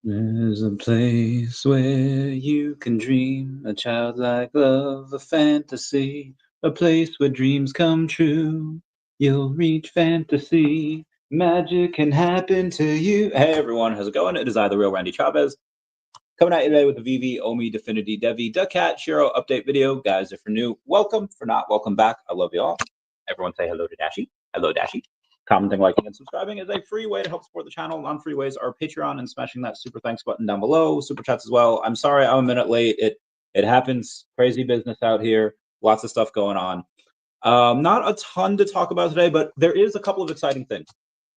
There's a place where you can dream, a childlike love, a fantasy, a place where dreams come true. You'll reach fantasy, magic can happen to you. Hey everyone, how's it going? It is I, the real Randy Chavez, coming at you today with the VeVe OMI-only DEVVE DACAT SHIRO update video. Guys, if you're new, welcome. For not, welcome back. I love you all. Everyone say hello to Dashi. Hello, Dashi. Commenting, liking, and subscribing is a free way to help support the channel. Non-free ways are Patreon and smashing that super thanks button down below. Super chats as well. I'm sorry I'm a minute late. It happens. Crazy business out here. Lots of stuff going on. Not a ton to talk about today, but there is a couple of exciting things.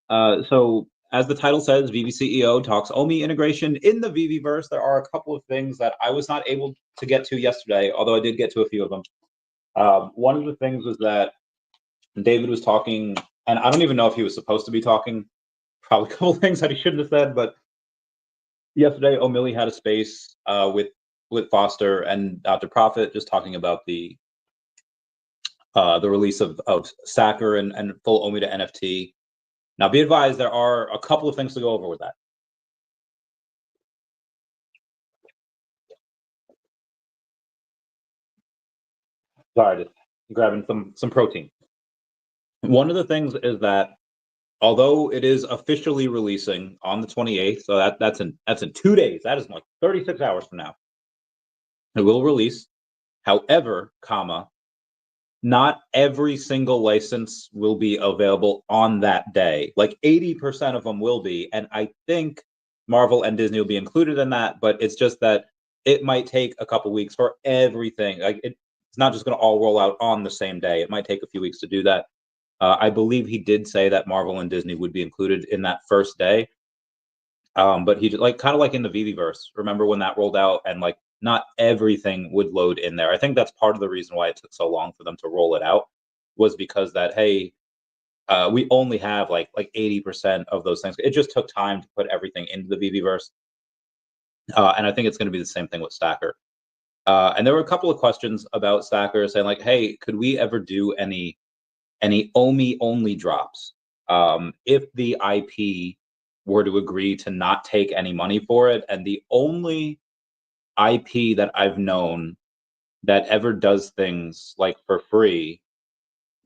So as the title says, VeVe CEO talks OMI integration in the VeVeverse. There are a couple of things that I was not able to get to yesterday, although I did get to a few of them. One of the things was that David was talking, and I don't even know if he was supposed to be talking, probably a couple of things that he shouldn't have said, but yesterday OMI had a space with Foster and Dr. Profit just talking about the release of Sacker and full OMI to NFT. Now, be advised, there are a couple of things to go over with that. Sorry, just grabbing some protein. One of the things is that although it is officially releasing on the 28th, so that's in 2 days. That is like 36 hours from now. It will release. However, not every single license will be available on that day. Like 80% of them will be, and I think Marvel and Disney will be included in that, but it's just that it might take a couple weeks for everything. Like it's not just going to all roll out on the same day. It might take a few weeks to do that. I believe he did say that Marvel and Disney would be included in that first day. But he like kind of like in the VeVeverse. Remember when that rolled out and like not everything would load in there. I think that's part of the reason why it took so long for them to roll it out, was because that, hey, we only have like 80% of those things. It just took time to put everything into the VeVeverse. And I think it's going to be the same thing with Stacker. And there were a couple of questions about Stacker saying like, hey, could we ever do any OMI-only drops? If the IP were to agree to not take any money for it, and the only IP that I've known that ever does things like for free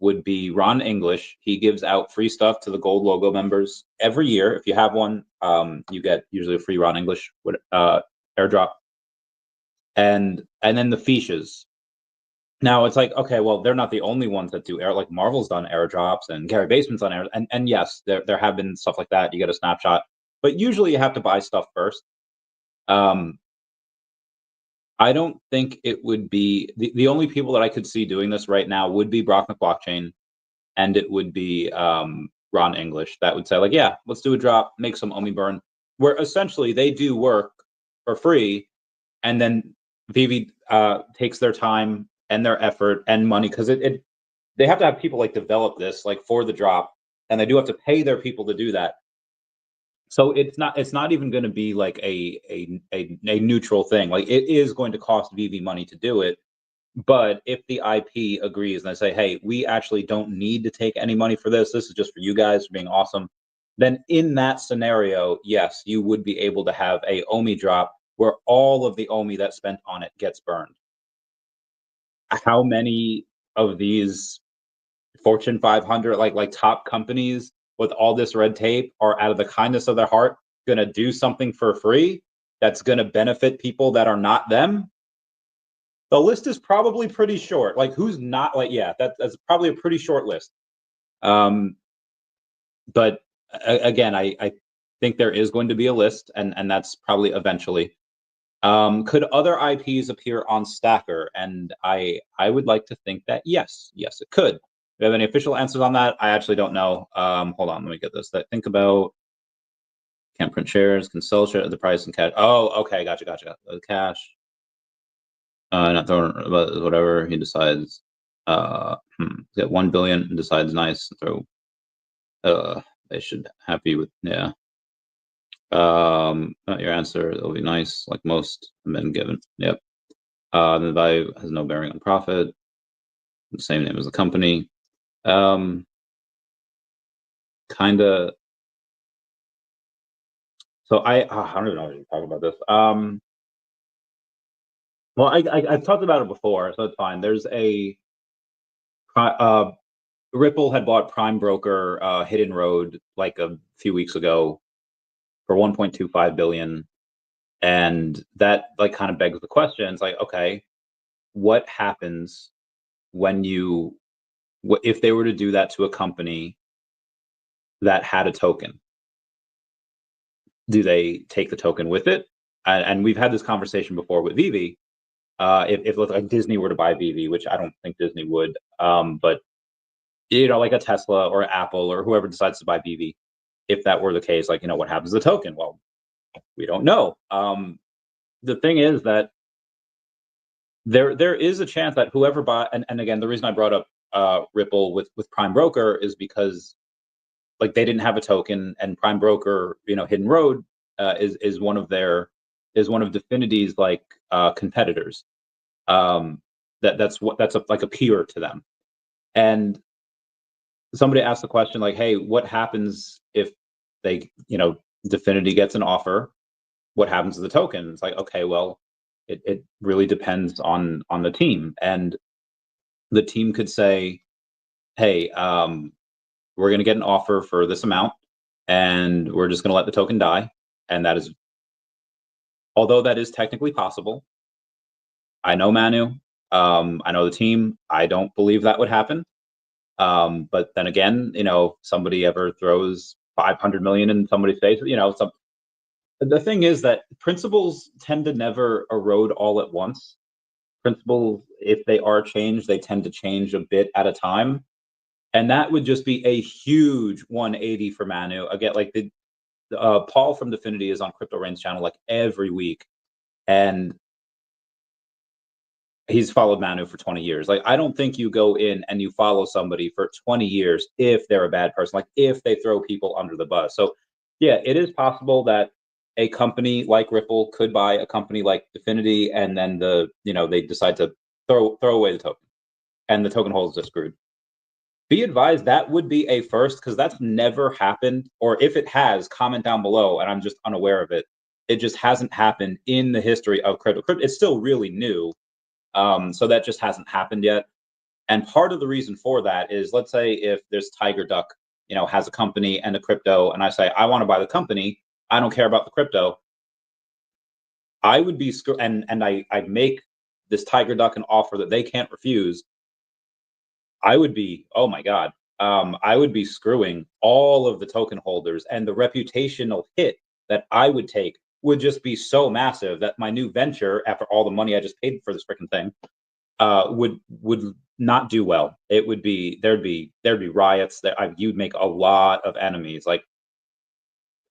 would be Ron English. He gives out free stuff to the gold logo members every year. If you have one, you get usually a free Ron English airdrop. And then the fiches. Now it's like, okay, well, they're not the only ones that do air. Like Marvel's done airdrops and Gary Basement's done air. And yes, there have been stuff like that. You get a snapshot, but usually you have to buy stuff first. I don't think it would be the only people that I could see doing this right now would be Brock McBlockchain, and it would be Ron English that would say like, yeah, let's do a drop, make some OMI burn, where essentially they do work for free, and then VeVe takes their time and their effort and money, because they have to have people like develop this like for the drop, and they do have to pay their people to do that. So it's not even going to be like a neutral thing. Like it is going to cost VeVe money to do it. But if the IP agrees and they say, hey, we actually don't need to take any money for this, this is just for you guys for being awesome, then in that scenario, yes, you would be able to have a OMI drop where all of the OMI that's spent on it gets burned. How many of these Fortune 500 like top companies with all this red tape are out of the kindness of their heart going to do something for free that's going to benefit people that are not them? The list is probably pretty short. Like who's not like, yeah, that's probably a pretty short list. But again, I think there is going to be a list, and that's probably eventually. Could other IPs appear on Stacker? And I would like to think that yes, it could. Do you have any official answers on that? I actually don't know. Hold on, let me get this. Think about, can't print shares, can sell share at the price and cash. Oh, okay, gotcha. The cash. Not throwing, whatever he decides. Get 1 billion and decides nice. Throw. They should happy with, yeah. Not your answer. It'll be nice, like most have been given. Yep. The value has no bearing on profit. The same name as the company. Kind of. So I don't even know what you're talking about this. Well, I've talked about it before, so it's fine. There's a Ripple had bought Prime Broker, Hidden Road, like a few weeks ago for 1.25 billion, and that like kind of begs the question. It's like, okay, what happens when you if they were to do that to a company that had a token? Do they take the token with it? And we've had this conversation before with VeVe. If like Disney were to buy VeVe, which I don't think Disney would, but you know, like a Tesla or Apple or whoever decides to buy VeVe, if that were the case, like, you know, what happens to the token? Well, we don't know. The thing is that there is a chance that whoever buy, and again, the reason I brought up Ripple with Prime Broker is because like they didn't have a token, and Prime Broker, you know, Hidden Road is one of Definity's like competitors. That's like a peer to them. And somebody asked the question like, hey, what happens if they, you know, Definity gets an offer? What happens to the token? It's like, okay, well, it really depends on the team. And the team could say, hey, we're going to get an offer for this amount, and we're just going to let the token die. And that is, although that is technically possible, I know Manu, I know the team, I don't believe that would happen. But then again, you know, somebody ever throws 500 million in somebody's face, you know, the thing is that principles tend to never erode all at once. Principles, if they are changed, they tend to change a bit at a time. And that would just be a huge 180 for Manu. Again, like Paul from Definity is on Crypto Rain's channel like every week. And he's followed Manu for 20 years. Like, I don't think you go in and you follow somebody for 20 years if they're a bad person, like if they throw people under the bus. So yeah, it is possible that a company like Ripple could buy a company like Definity, and then they decide to throw away the token, and the token holders are screwed. Be advised that would be a first, because that's never happened. Or if it has, comment down below and I'm just unaware of it. It just hasn't happened in the history of crypto. It's still really new. So that just hasn't happened yet. And part of the reason for that is, let's say if there's Tiger Duck, you know, has a company and a crypto, and I say, I want to buy the company, I don't care about the crypto. I would be and I make this Tiger Duck an offer that they can't refuse. I would be, oh my God, I would be screwing all of the token holders, and the reputational hit that I would take would just be so massive that my new venture, after all the money I just paid for this freaking thing, would not do well. It would be there'd be riots. You'd make a lot of enemies. Like,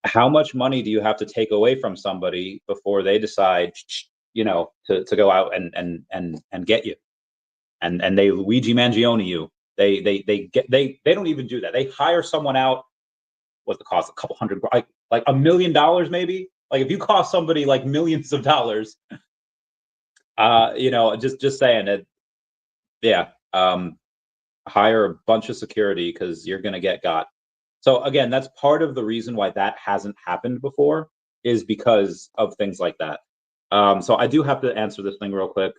how much money do you have to take away from somebody before they decide, you know, to go out and get you? And they Luigi Mangione you. They don't even do that. They hire someone out. What's the cost? A couple hundred, like $1 million maybe. Like, if you cost somebody like millions of dollars, you know, just saying it. Yeah, hire a bunch of security because you're gonna get got. So again, that's part of the reason why that hasn't happened before, is because of things like that. So I do have to answer this thing real quick.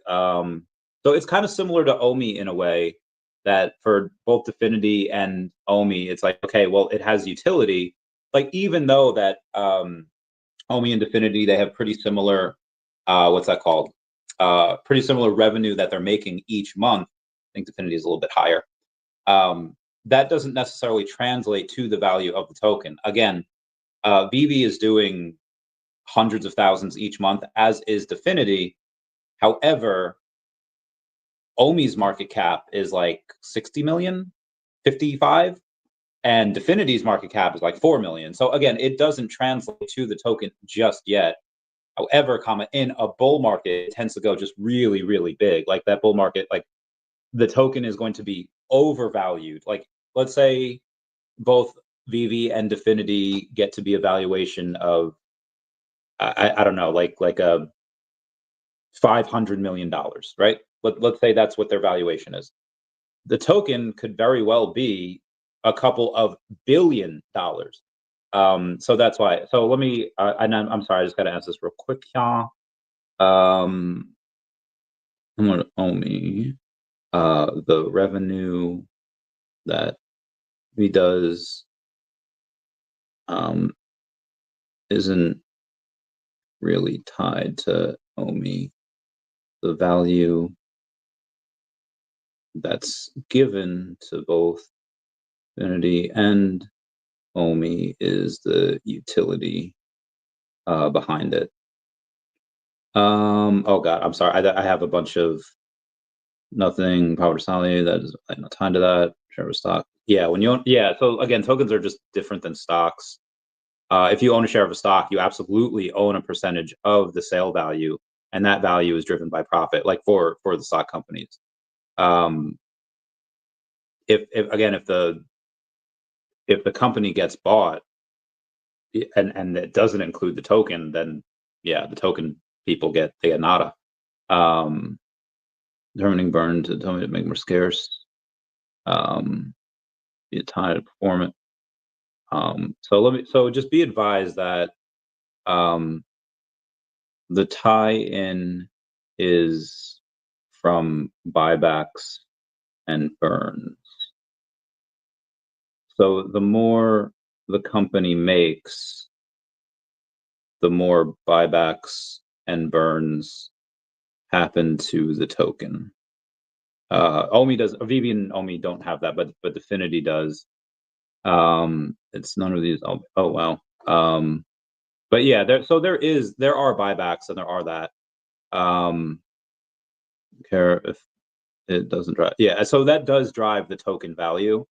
So it's kind of similar to OMI in a way, that for both Definity and OMI, it's like, okay, well, it has utility. Like, even though that OMI and Definity, they have pretty similar, what's that called? Pretty similar revenue that they're making each month. I think Definity is a little bit higher. That doesn't necessarily translate to the value of the token. Again, VeVe is doing hundreds of thousands each month, as is Definity. However, OMI's market cap is like 60 million, 55, and Definity's market cap is like 4 million. So again, it doesn't translate to the token just yet. However, in a bull market, it tends to go just really, really big. Like, that bull market, like, the token is going to be overvalued. Like, let's say both VeVe and Definity get to be a valuation of, I don't know, like a $500 million, right? Let's say that's what their valuation is. The token could very well be a couple of $1 billion. So that's why. So let me. And I'm sorry. I just got to answer this real quick, y'all. I'm gonna OMI. The revenue that he does isn't really tied to OMI. The value that's given to both Infinity and OMI is the utility behind it. Oh God, I'm sorry. I have a bunch of nothing power salary that is not tied to that. Share of stock. Yeah, when you own, yeah. So again, tokens are just different than stocks. If you own a share of a stock, you absolutely own a percentage of the sale value, and that value is driven by profit, like for the stock companies. If the company gets bought and it doesn't include the token, then yeah, the token people get nada. Determining burn to tell me to make more scarce. Be a tie to perform it. So just be advised that the tie-in is from buybacks and burns. So the more the company makes, the more buybacks and burns happen to the token. OMI does. VeVe and OMI don't have that, but Definity does. It's none of these. Oh wow. But yeah, there are buybacks and there are that. Care if it doesn't drive. Yeah, so that does drive the token value.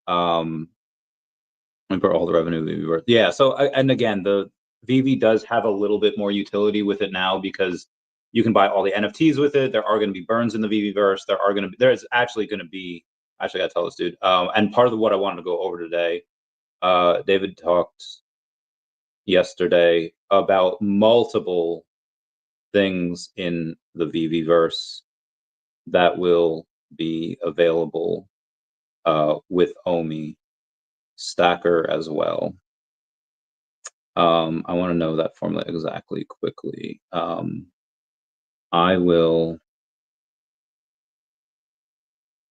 And for all the revenue that we worth. Yeah. So and again, the VeVe does have a little bit more utility with it now because you can buy all the NFTs with it. There are going to be burns in the VeVeverse. There's actually going to be. Actually, I gotta tell this dude. And part of what I wanted to go over today, David talked yesterday about multiple things in the VeVeverse that will be available with OMI Stacker as well. I want to know that formula exactly quickly. I will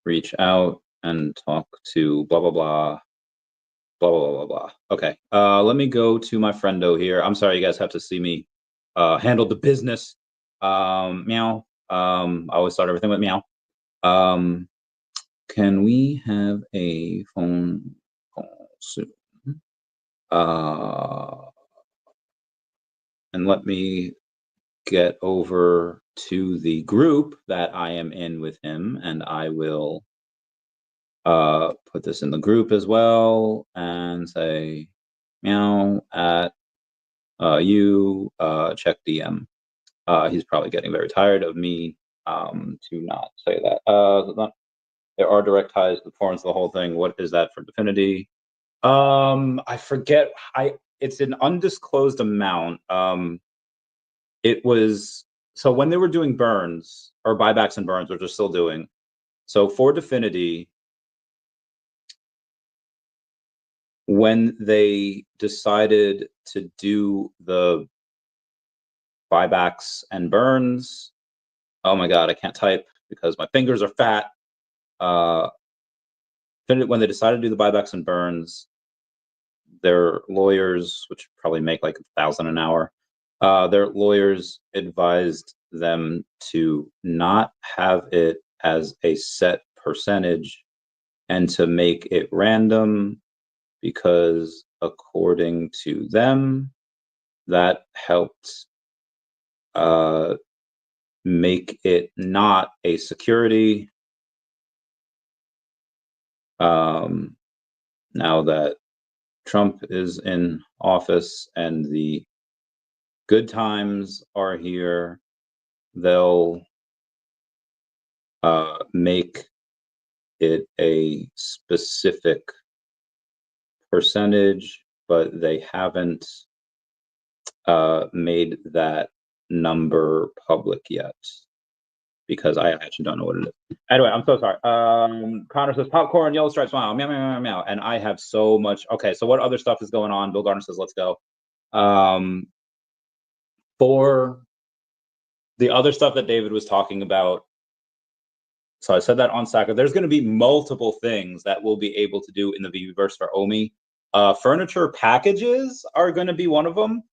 reach out and talk to blah blah blah blah blah blah blah. Okay. Let me go to my friendo here. I'm sorry, you guys have to see me handle the business. Meow. I always start everything with meow. Can we have a phone call soon? And let me get over to the group that I am in with him, and I will put this in the group as well and say meow at you check DM. He's probably getting very tired of me to not say that. There are direct ties to the performance of the whole thing. What is that for Definity? I forget. It's an undisclosed amount. It was so when they were doing burns or buybacks and burns, which they're still doing. So for Definity, when they decided to do the buybacks and burns, oh my God, I can't type because my fingers are fat. When they decided to do the buybacks and burns, their lawyers, which probably make like $1,000 an hour, their lawyers advised them to not have it as a set percentage and to make it random because according to them, that helped make it not a security. Now that Trump is in office and the good times are here, they'll make it a specific percentage, but they haven't made that number public yet. because I actually don't know what it is. Anyway, I'm so sorry. Connor says popcorn, yellow stripes, wow, meow, meow, meow, meow. And I have so much. Okay, so what other stuff is going on? Bill Gardner says, let's go. For the other stuff that David was talking about, so I said that on Stacker, there's going to be multiple things that we'll be able to do in the VeVeverse for OMI. Furniture packages are going to be one of them.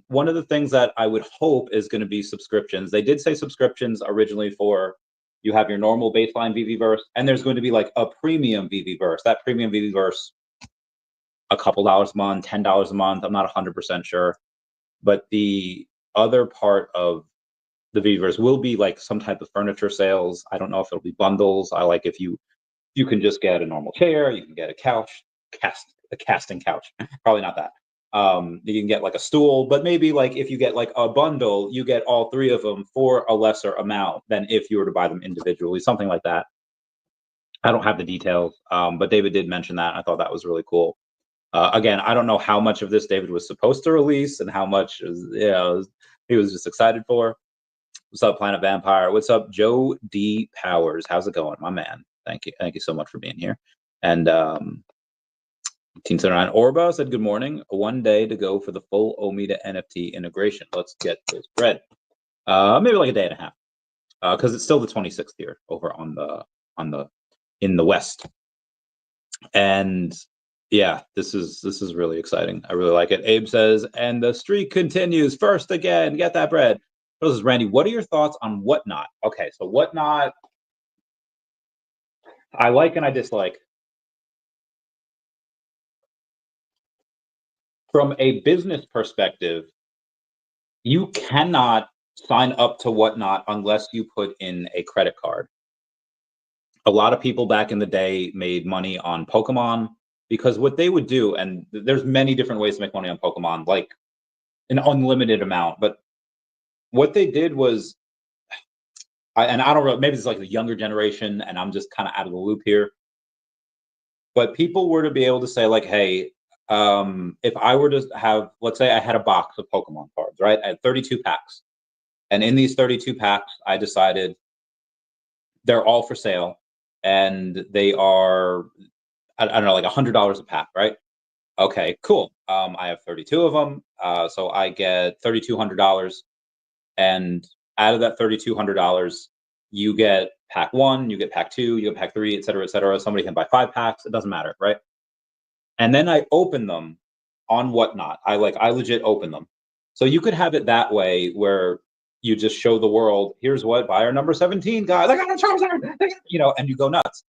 One of the things that I would hope is going to be subscriptions. They did say subscriptions originally for, you have your normal baseline VeVeverse, and there's going to be like a premium VeVeverse. That premium VeVeverse, a couple dollars a month, $10 a month. I'm not 100% sure. But the other part of the VeVeverse will be like some type of furniture sales. I don't know if it'll be bundles. I like if you can just get a normal chair, you can get a couch, a casting couch. Probably not that. You can get like a stool, but maybe like if you get like a bundle, you get all three of them for a lesser amount than if you were to buy them individually, something like that. I don't have the details, but David did mention that. I thought that was really cool. Again, I don't know how much of this David was supposed to release and how much he was just excited for. What's up, Planet Vampire? What's up, Joe D. Powers? How's it going, my man? Thank you so much for being here. And 1879 Orba said, good morning. 1 day to go for the full OMI to NFT integration. Let's get this bread. Maybe like a day and a half, because it's still the 26th here over in the West. And yeah, this is really exciting. I really like it. Abe says, and the streak continues. First again, get that bread. This is Randy. What are your thoughts on Whatnot? Okay, so Whatnot, I like and I dislike. From a business perspective, you cannot sign up to Whatnot unless you put in a credit card. A lot of people back in the day made money on Pokemon because what they would do, and there's many different ways to make money on Pokemon, like an unlimited amount, but what they did was, I don't know, maybe it's like the younger generation and I'm just kind of out of the loop here, but people were to be able to say like, hey, if I were to have, let's say I had a box of Pokemon cards, right? I had 32 packs. And in these 32 packs, I decided they're all for sale and they are, I don't know, like $100 a pack, right? Okay, cool. I have 32 of them. So I get $3,200. And out of that $3,200, you get pack 1, you get pack 2, you get pack 3, et cetera, et cetera. Somebody can buy 5 packs. It doesn't matter, right? And then I open them on Whatnot. I legit open them. So you could have it that way where you just show the world, here's what buyer number 17 guys, I got a Charizard, and you go nuts.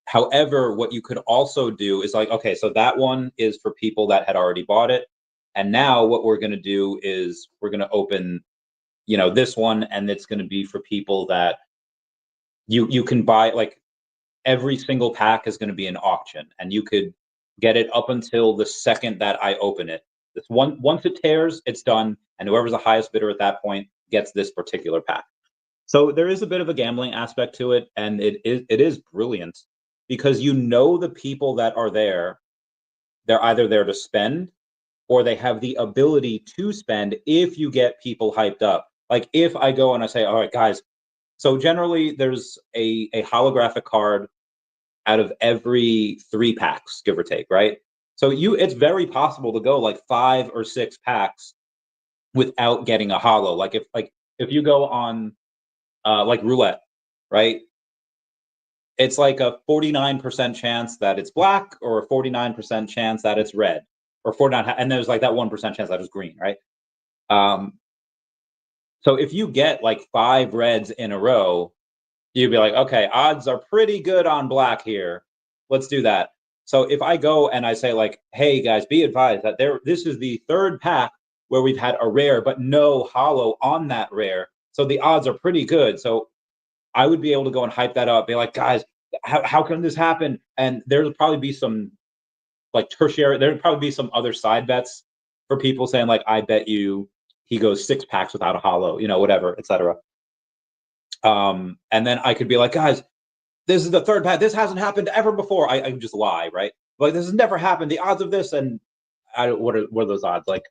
However, what you could also do is like, okay, so that one is for people that had already bought it. And now what we're going to do is we're going to open, this one, and it's going to be for people that you can buy, like every single pack is going to be an auction and you could get it up until the second that I open it. This one, once it tears, it's done. And whoever's the highest bidder at that point gets this particular pack. So there is a bit of a gambling aspect to it. And it is brilliant because the people that are there, they're either there to spend or they have the ability to spend if you get people hyped up. Like if I go and I say, all right, guys, so generally there's a holographic card out of every 3 packs, give or take, right? So it's very possible to go like 5 or 6 packs without getting a holo. Like if you go on like roulette, right? It's like a 49% chance that it's black or a 49% chance that it's red or 49, and there's like that 1% chance that it's green, right? So if you get like 5 reds in a row, you'd be like, okay, odds are pretty good on black here. Let's do that. So if I go and I say like, hey guys, be advised that this is the 3rd pack where we've had a rare, but no holo on that rare. So the odds are pretty good. So I would be able to go and hype that up, be like, guys, how can this happen? And there'll probably be some like tertiary, there'd probably be some other side bets for people saying like, I bet you he goes 6 packs without a holo, whatever, etc. And then I could be like, guys, this is the 3rd pack. This hasn't happened ever before. I can just lie, right? Like this has never happened. The odds of this, and what are those odds? Like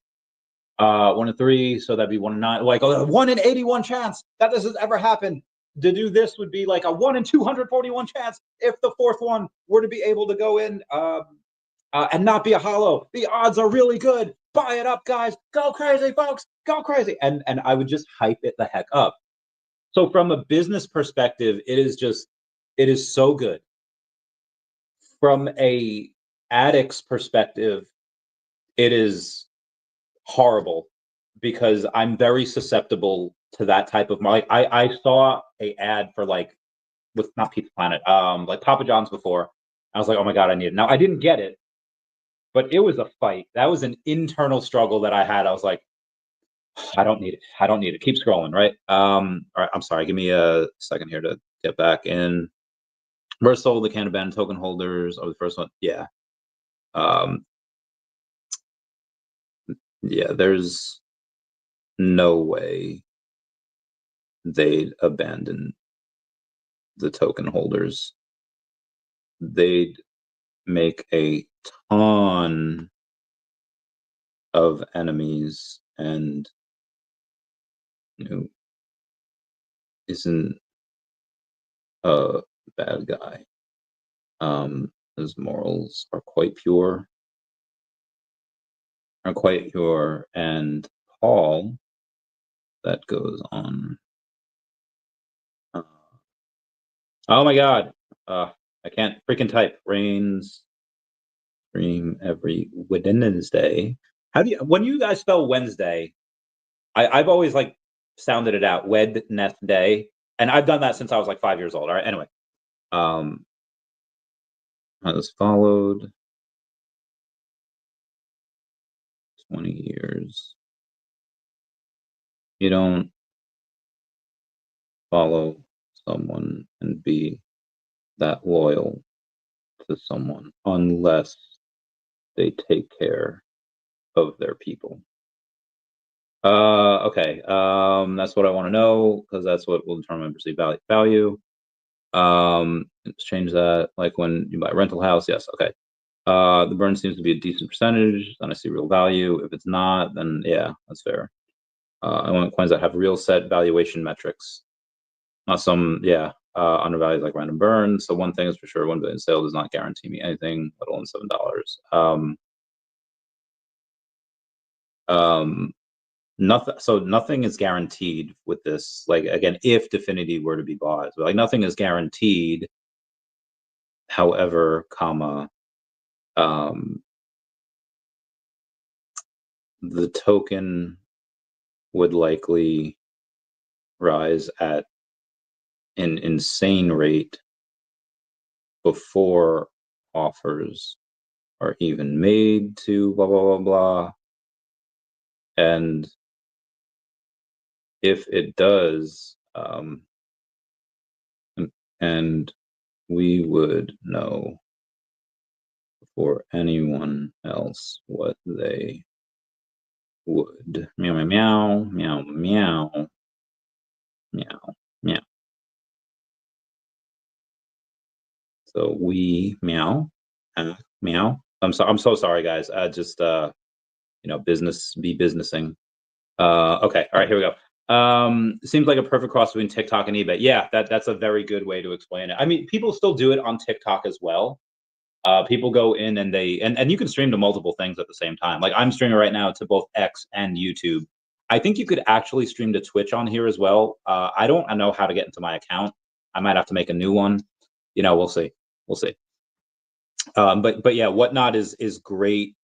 1 in 3, so that'd be 1 in 9. Like a 1 in 81 chance that this has ever happened. To do this would be like a 1 in 241 chance if the fourth one were to be able to go in and not be a hollow. The odds are really good. Buy it up, guys. Go crazy, folks. Go crazy. And I would just hype it the heck up. So from a business perspective, it is so good. From a addict's perspective, it is horrible because I'm very susceptible to that type of like I saw a ad for like with not Pizza Planet, like Papa John's before. I was like, oh my God, I need it. Now I didn't get it, but it was a fight. That was an internal struggle that I had. I was like, I don't need it. I don't need it. Keep scrolling, right? All right, I'm sorry. Give me a second here to get back in. We're sold the can of band token holders of the first one. Yeah. Yeah, there's no way they'd abandon the token holders. They'd make a ton of enemies and isn't a bad guy. His morals are quite pure. And Paul, that goes on. Oh my God. I can't freaking type. Rains stream every Wednesday. When you guys spell Wednesday, I've always like sounded it out. Wednesday. And I've done that since I was like 5 years old. All right. Anyway. Has followed 20 years. You don't follow someone and be that loyal to someone unless they take care of their people. Okay. That's what I want to know because that's what will determine perceived value. Let's change that. Like when you buy a rental house, yes. Okay. The burn seems to be a decent percentage. Then I see real value. If it's not, then yeah, that's fair. I want coins that have real set valuation metrics, not some undervalued like random burns. So one thing is for sure: 1 billion sale does not guarantee me anything, let alone $7. Nothing. So nothing is guaranteed with this. Like again, if Definity were to be bought, so like nothing is guaranteed. However, the token would likely rise at an insane rate before offers are even made to blah blah blah blah. And if it does, and we would know before anyone else what they would. Meow meow meow meow meow meow meow. So we meow meow. I'm so sorry, guys. Just business be businessing. Okay, all right, here we go. Seems like a perfect cross between TikTok and eBay. Yeah, that's a very good way to explain it. I mean, people still do it on TikTok as well. People go in and and you can stream to multiple things at the same time. Like I'm streaming right now to both X and YouTube. I think you could actually stream to Twitch on here as well. I don't know how to get into my account. I might have to make a new one. We'll see. We'll see. But yeah, Whatnot is great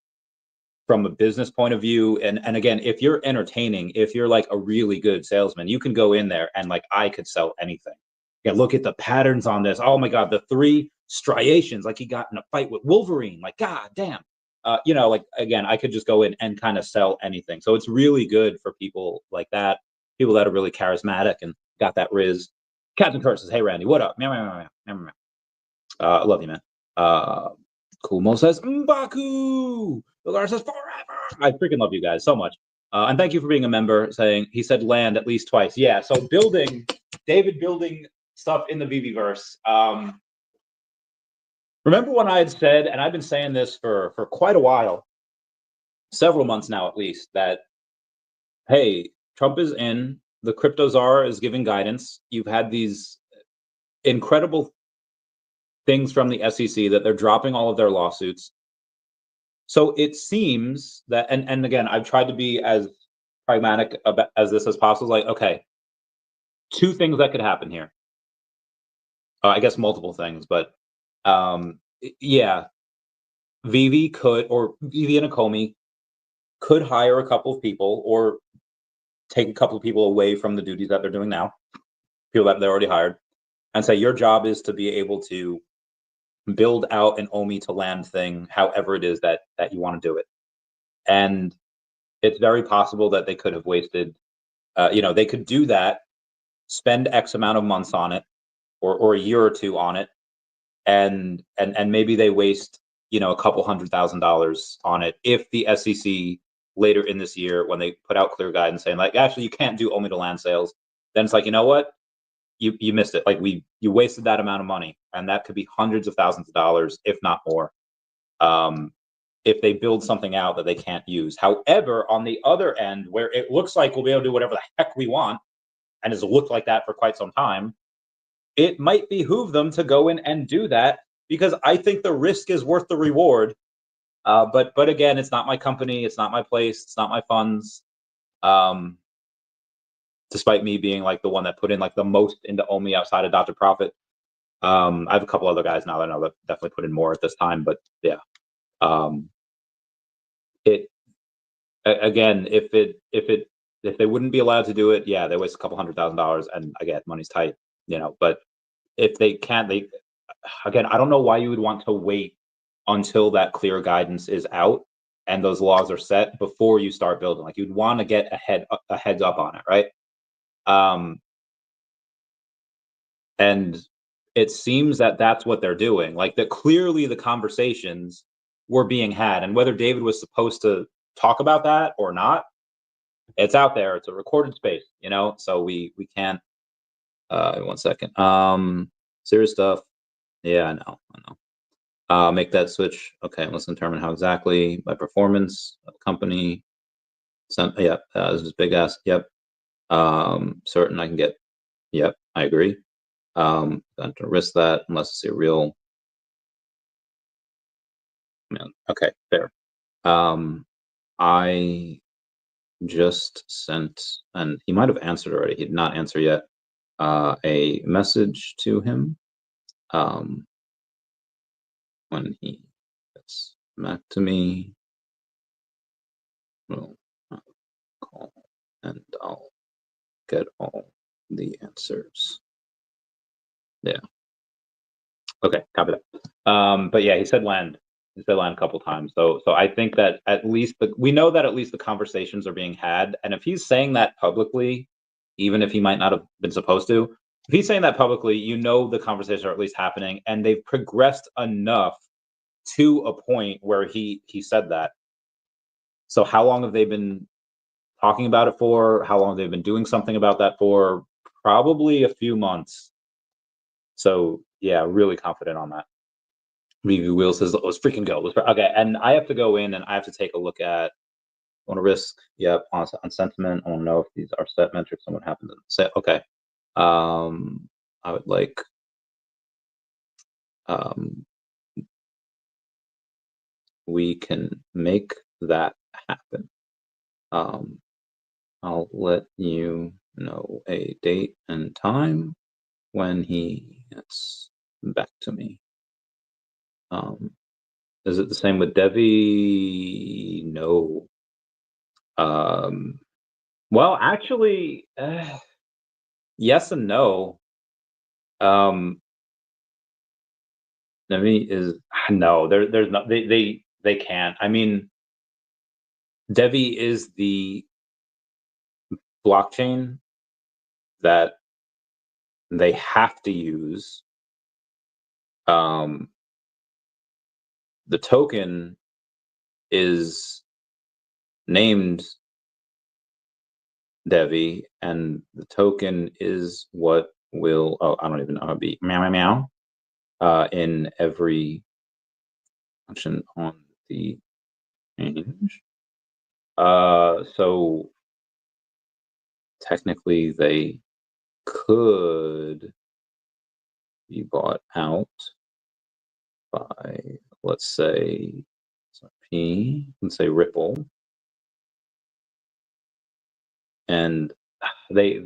from a business point of view. And again, if you're entertaining, if you're like a really good salesman, you can go in there and like I could sell anything. Yeah, look at the patterns on this. Oh my God, the 3 striations, like he got in a fight with Wolverine. Like, God damn. Like again, I could just go in and kind of sell anything. So it's really good for people like that, people that are really charismatic and got that riz. Captain Kurt says, "Hey Randy, what up? Meow, meow, meow, meow, meow, meow. I love you, man." Kumo says, "Mbaku." Lagar says, "Forever." I freaking love you guys so much. And thank you for being a member, saying he said land at least twice. Yeah, so David building stuff in the VeVeverse. Remember when I had said, and I've been saying this for quite a while, several months now at least, that hey, Trump is in, the crypto czar is giving guidance. You've had these incredible things from the SEC that they're dropping all of their lawsuits. So it seems that, and again, I've tried to be as pragmatic about as this as possible. Like, okay, two things that could happen here. I guess multiple things, but yeah, VeVe could, or VeVe and Akomi could hire a couple of people or take a couple of people away from the duties that they're doing now, people that they're already hired, and say your job is to be able to build out an OMI to land thing, however it is that you want to do it. And it's very possible that they could have wasted, they could do that, spend X amount of months on it, or a year or two on it, and maybe they waste, a couple $100,000 on it if the SEC later in this year, when they put out clear guidance saying like, actually, you can't do OMI to land sales, then it's like, you know what? You missed it. Like you wasted that amount of money, and that could be hundreds of thousands of dollars, if not more, if they build something out that they can't use. However, on the other end, where it looks like we'll be able to do whatever the heck we want, and has looked like that for quite some time, it might behoove them to go in and do that, because I think the risk is worth the reward. But again, it's not my company, it's not my place, it's not my funds. Despite me being like the one that put in like the most into OMI outside of Dr. Profit. I have a couple other guys now that I know that definitely put in more at this time, but yeah. It again, if they wouldn't be allowed to do it, yeah, they waste a couple $100,000, and I get money's tight, but if they can't, again, I don't know why you would want to wait until that clear guidance is out and those laws are set before you start building. Like, you'd want to get a heads up on it, right? And it seems that that's what they're doing. Like, that clearly the conversations were being had, and whether David was supposed to talk about that or not, it's out there. It's a recorded space, so we can't. 1 second. Serious stuff. Yeah, I know. Make that switch. Okay, let's determine how exactly by performance of the company. Yeah, this is big ass. Yep. Certain I can get. Yep, I agree. Going to risk that unless it's a real. Okay, fair. I just sent, and he might have answered already. He did not answer yet. A message to him. When he gets back to me, we'll call and I'll get all the answers. Yeah. Okay, copy that. But yeah, he said land. He said land a couple times. So I think that at least we know that at least the conversations are being had. And if he's saying that publicly, even if he might not have been supposed to, if he's saying that publicly, the conversations are at least happening, and they've progressed enough to a point where he said that. So how long have they been talking about it for? How long have they been doing something about that for? Probably a few months. So yeah, really confident on that. Review Wheel says, let's freaking go. Okay, and I have to go in and I have to take a look at, want to risk, yep, on sentiment. I want to know if these are set metrics and what happens in set. Okay. I would like we can make that happen. I'll let you know a date and time when he gets back to me. Is it the same with DEVVE? No. Well, actually, yes and no. DEVVE is no. There's not. They can't. I mean, DEVVE is the blockchain that they have to use. The token is named DEVVE, and the token is what will, I don't even know how to be meow meow meow in every function on the change. So technically they could be bought out by, let's say, let's say Ripple, and they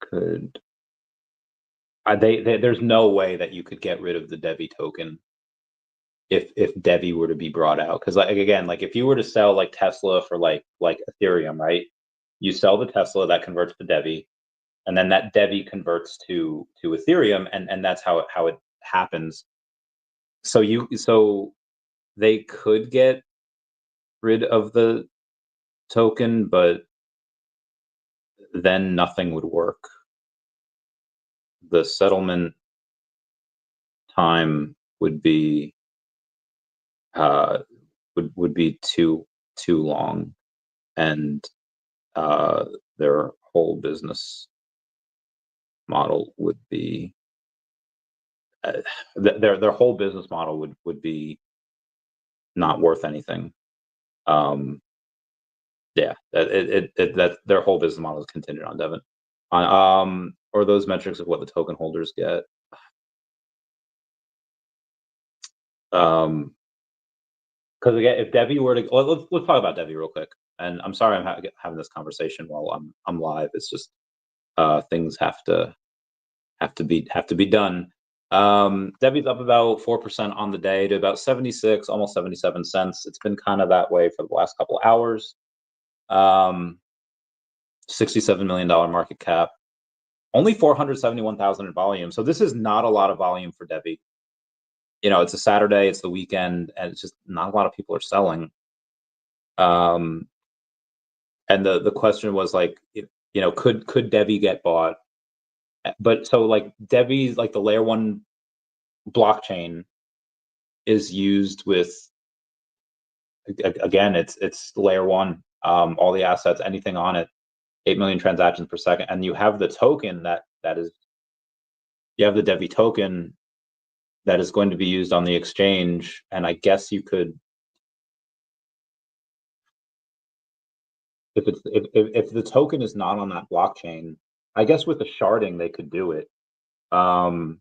could. There's no way that you could get rid of the DEVVE token if DEVVE were to be brought out, because like again, like if you were to sell like Tesla for like Ethereum, right? You sell the Tesla, that converts to DEVVE, and then that DEVVE converts to Ethereum, and that's how it happens. So they could get rid of the token, but then nothing would work. The settlement time would be would be too long, and their whole business model would be their whole business model would be not worth anything. Yeah, that their whole business model is contingent on Devin. Or those metrics of what the token holders get. Because again, if DEVVE were to, let's talk about DEVVE real quick. And I'm sorry I'm having this conversation while I'm live. It's just things have to be done. DEVVE's up about 4% on the day to about 76, almost 77 cents. It's been kind of that way for the last couple of hours. $67 million market cap, only 471,000 in volume. So this is not a lot of volume for DEVVE. You know, it's a Saturday, it's the weekend, and it's just not a lot of people are selling. And the question was like, you know, could DEVVE get bought? But so like DEVVE's, like the layer 1 blockchain is used with, again, it's layer 1, all the assets, anything on it, 8 million transactions per second, and you have the token that is, you have the DEVVE token that is going to be used on the exchange, and I guess you could, if the token is not on that blockchain, I guess with the sharding they could do it. So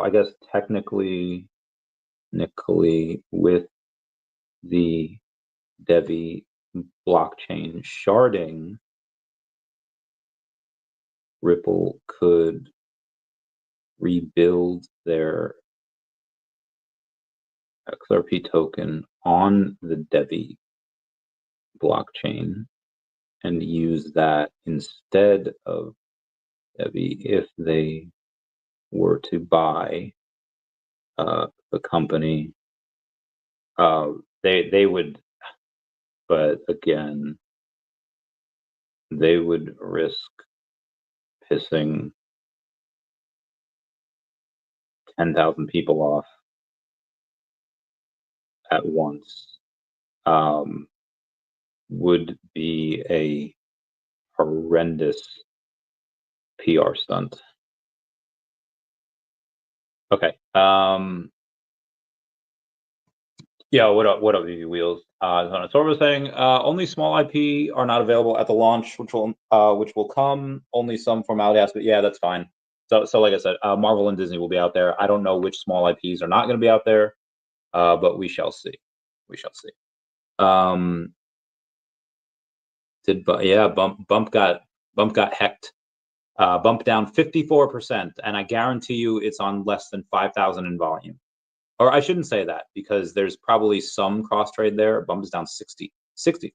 I guess technically with the DEVVE blockchain sharding, Ripple could rebuild their XRP token on the DEVVE blockchain and use that instead of DEVVE if they were to buy the company. They would, but again, they would risk pissing 10,000 people off at once. Would be a horrendous PR stunt. Okay. Yeah, what up, VeVe Wheels? So we're saying only small IP are not available at the launch, which will come. Only some formality aspect. Yeah, that's fine. So like I said, Marvel and Disney will be out there. I don't know which small IPs are not going to be out there, but we shall see. We shall see. Bump got hecked. Bump down 54%, and I guarantee you it's on less than 5,000 in volume. Or I shouldn't say that, because there's probably some cross trade there. Bump is down 60,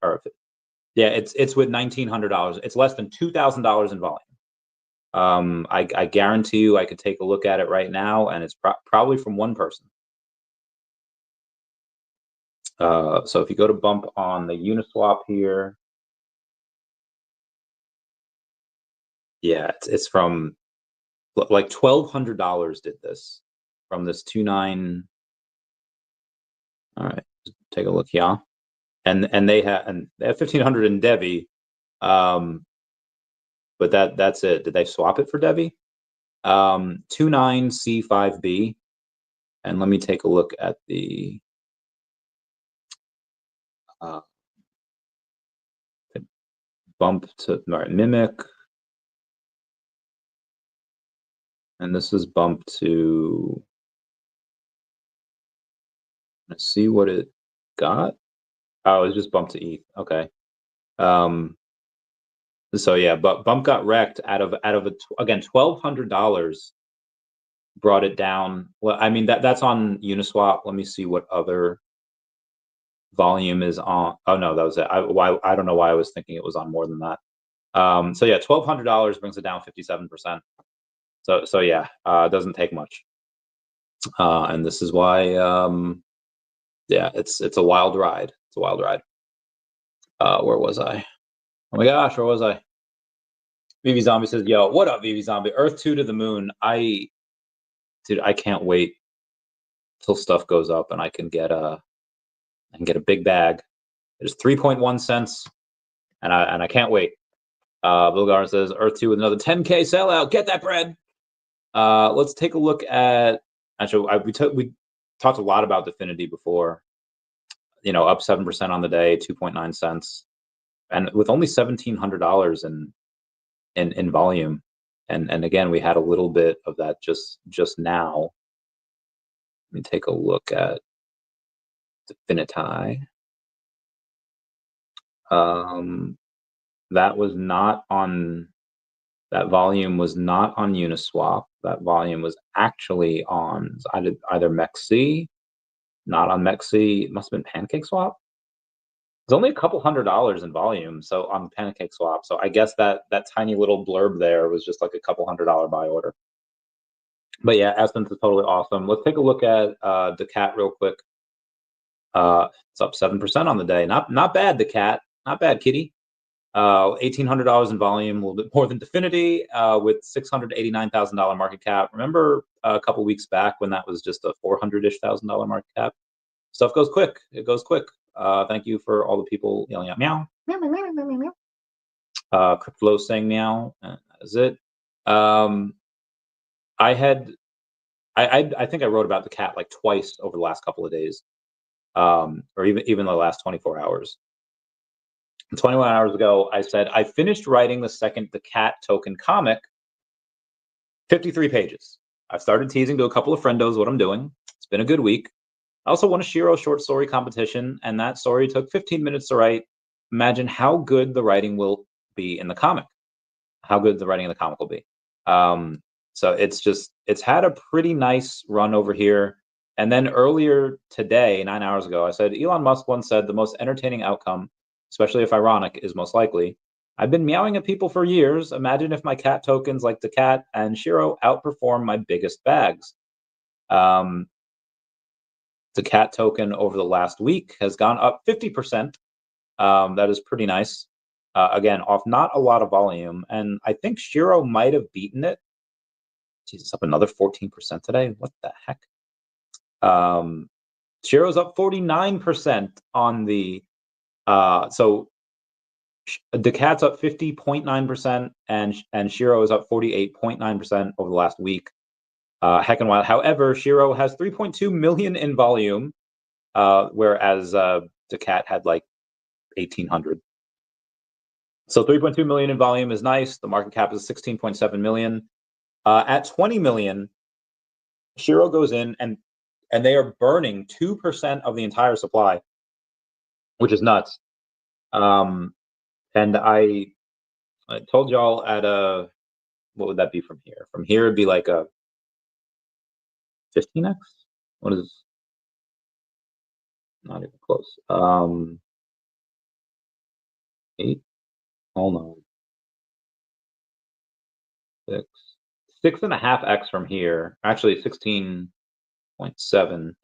or yeah, it's with $1,900. It's less than $2,000 in volume. I guarantee you I could take a look at it right now, and it's probably from one person. So if you go to Bump on the Uniswap here, yeah, it's from like $1,200 did this from this 2.9. All right, take a look here, and they have 1,500 in DEVVE, but that's it. Did they swap it for DEVVE? 2.9 C5B, and let me take a look at the Bump to, all right, mimic. And this is bump to, let's see what it got. Oh, it's just bump to ETH. Okay. So yeah, but bump got wrecked out of again, $1,200 brought it down. Well, I mean that's on Uniswap. Let me see what other volume is on. Oh no, that was it. I don't know why I was thinking it was on more than that. So yeah, $1,200 brings it down 57%. So yeah, it doesn't take much. And this is why, yeah, it's a wild ride. It's a wild ride. Where was I? Oh my gosh, where was I? VeVe Zombie says, "Yo, what up, VeVe Zombie? Earth 2 to the moon. Dude, I can't wait till stuff goes up and I can get a big bag. It's 3.1 cents, and I can't wait." Bill Garner says, "Earth 2 with another 10K sellout. Get that bread." Let's take a look at. Actually, we talked a lot about Definity before. You know, up 7% on the day, 2.9 cents, and with only $1,700 in volume. And again, we had a little bit of that just now. Let me take a look at Definity. That was not on. That volume was not on Uniswap. That volume was actually on either MEXC, not on MEXC. It must have been PancakeSwap. It's only a couple $100 in volume, so on PancakeSwap. So I guess that tiny little blurb there was just like a couple $100 buy order. But yeah, Essence is totally awesome. Let's take a look at DACAT real quick. It's up 7% on the day. Not bad, DACAT. Not bad, kitty. $1,800 in volume, a little bit more than Definity, with $689,000 market cap. Remember a couple weeks back when that was just a $400-ish thousand market cap? Stuff goes quick. It goes quick. Thank you for all the people yelling out meow, meow, meow, meow, meow, meow, meow. Crypto saying meow. That is it. I think I wrote about the cat like twice over the last couple of days, or even the last 24 hours. 21 hours ago, I said, I finished writing the second DACAT token comic, 53 pages. I've started teasing to a couple of friendos what I'm doing. It's been a good week. I also won a Shiro short story competition, and that story took 15 minutes to write. Imagine how good the writing will be in the comic. How good the writing in the comic will be. So it's had a pretty nice run over here. And then earlier today, 9 hours ago, I said, Elon Musk once said the most entertaining outcome, especially if ironic, is most likely. I've been meowing at people for years. Imagine if my cat tokens like DACAT and Shiro outperform my biggest bags. The cat token over the last week has gone up 50%. That is pretty nice. Again, off not a lot of volume. And I think Shiro might have beaten it. Jeez, it's up another 14% today. What the heck? Shiro's up 49% on the so DACAT's up 50.9% and Shiro is up 48.9% over the last week. Heck and wild. However, Shiro has 3.2 million in volume, whereas DACAT had like 1,800. So 3.2 million in volume is nice. The market cap is 16.7 million. At 20 million, Shiro goes in and they are burning 2% of the entire supply, which is nuts. And I told y'all at what would that be from here? From here, it'd be like a 15x. What is? Not even close. 8. Hold on. 6.5x from here. Actually, 16.7.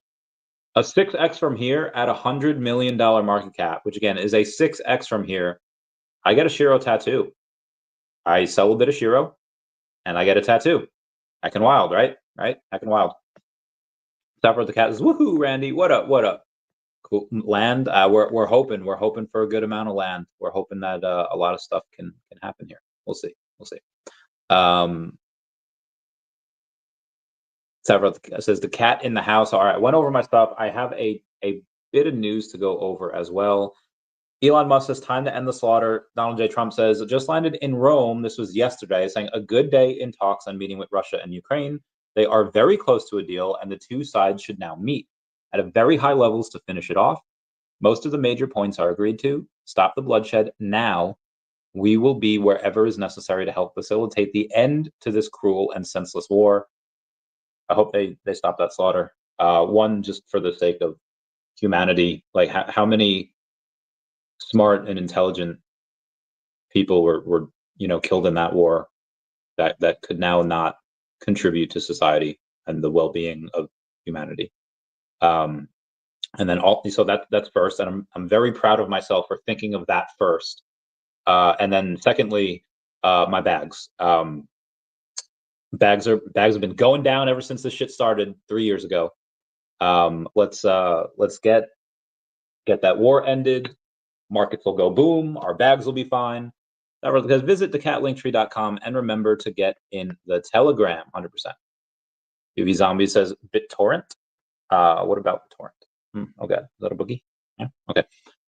A 6x from here at $100 million market cap, which again is a 6x from here. I get a Shiro tattoo. I sell a bit of Shiro, and I get a tattoo. Heck and wild, right? Right? Heck and wild. Stop the cat says, "Woohoo, Randy! What up? What up?" Cool land. We're hoping for a good amount of land. We're hoping that a lot of stuff can happen here. We'll see. We'll see. Several says the cat in the house. All right, I went over my stuff. I have a bit of news to go over as well. Elon Musk says time to end the slaughter. Donald J. Trump says just landed in Rome. This was yesterday, saying a good day in talks on meeting with Russia and Ukraine. They are very close to a deal, and the two sides should now meet at a very high levels to finish it off. Most of the major points are agreed to. Stop the bloodshed now. We will be wherever is necessary to help facilitate the end to this cruel and senseless war. I hope they stop that slaughter. One, just for the sake of humanity, like how many smart and intelligent people were killed in that war that could now not contribute to society and the well-being of humanity. And then so that's first, and I'm very proud of myself for thinking of that first. And then secondly, my bags. Bags have been going down ever since this shit started 3 years ago. Let's get that war ended. Markets will go boom. Our bags will be fine. That was because visit decatlinktree.com and remember to get in the Telegram 100%. UV Zombie says BitTorrent. What about BitTorrent? Okay, is that a boogie? Yeah. Okay.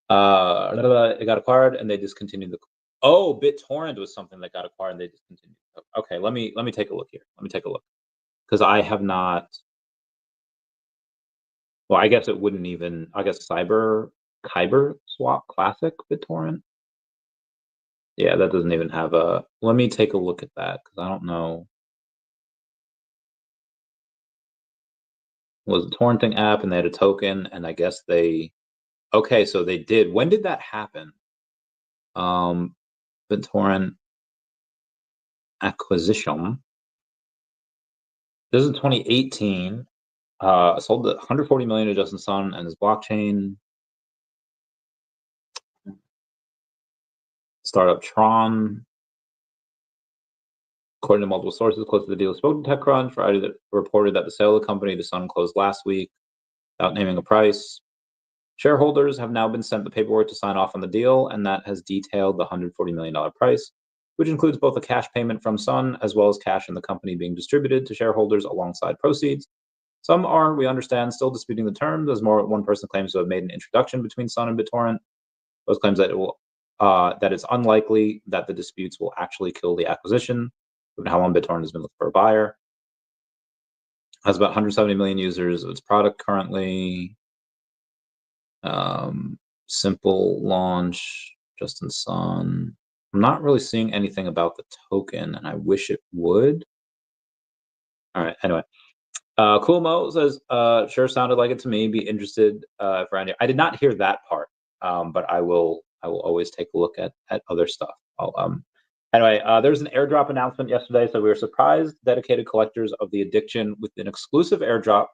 It got acquired and they discontinued the. Oh, BitTorrent was something that got acquired and they discontinued. Okay, let me take a look here. Let me take a look because I have not. Well, I guess it wouldn't even. I guess Kyber Swap Classic BitTorrent. Yeah, that doesn't even have a. Let me take a look at that because I don't know. It was a torrenting app and they had a token and I guess they. Okay, so they did. When did that happen? BitTorrent acquisition. This is 2018. Sold the 140 million to Justin Sun and his blockchain. Startup Tron. According to multiple sources close to the deal, spoke to TechCrunch. Friday that reported that the sale of the company to Sun closed last week without naming a price. Shareholders have now been sent the paperwork to sign off on the deal, and that has detailed the $140 million price, which includes both a cash payment from Sun as well as cash in the company being distributed to shareholders alongside proceeds. Some are, we understand, still disputing the terms, as one person claims to have made an introduction between Sun and BitTorrent. Those claims that that it's unlikely that the disputes will actually kill the acquisition, given how long BitTorrent has been looking for a buyer. Has about 170 million users of its product currently. Simple launch, Justin Sun. I'm not really seeing anything about the token, and I wish it would. All right, anyway. Cool Mo says, sure sounded like it to me. Be interested for any. I did not hear that part, but I will always take a look at other stuff. Anyway, there's an airdrop announcement yesterday, so we were surprised dedicated collectors of the addiction with an exclusive airdrop.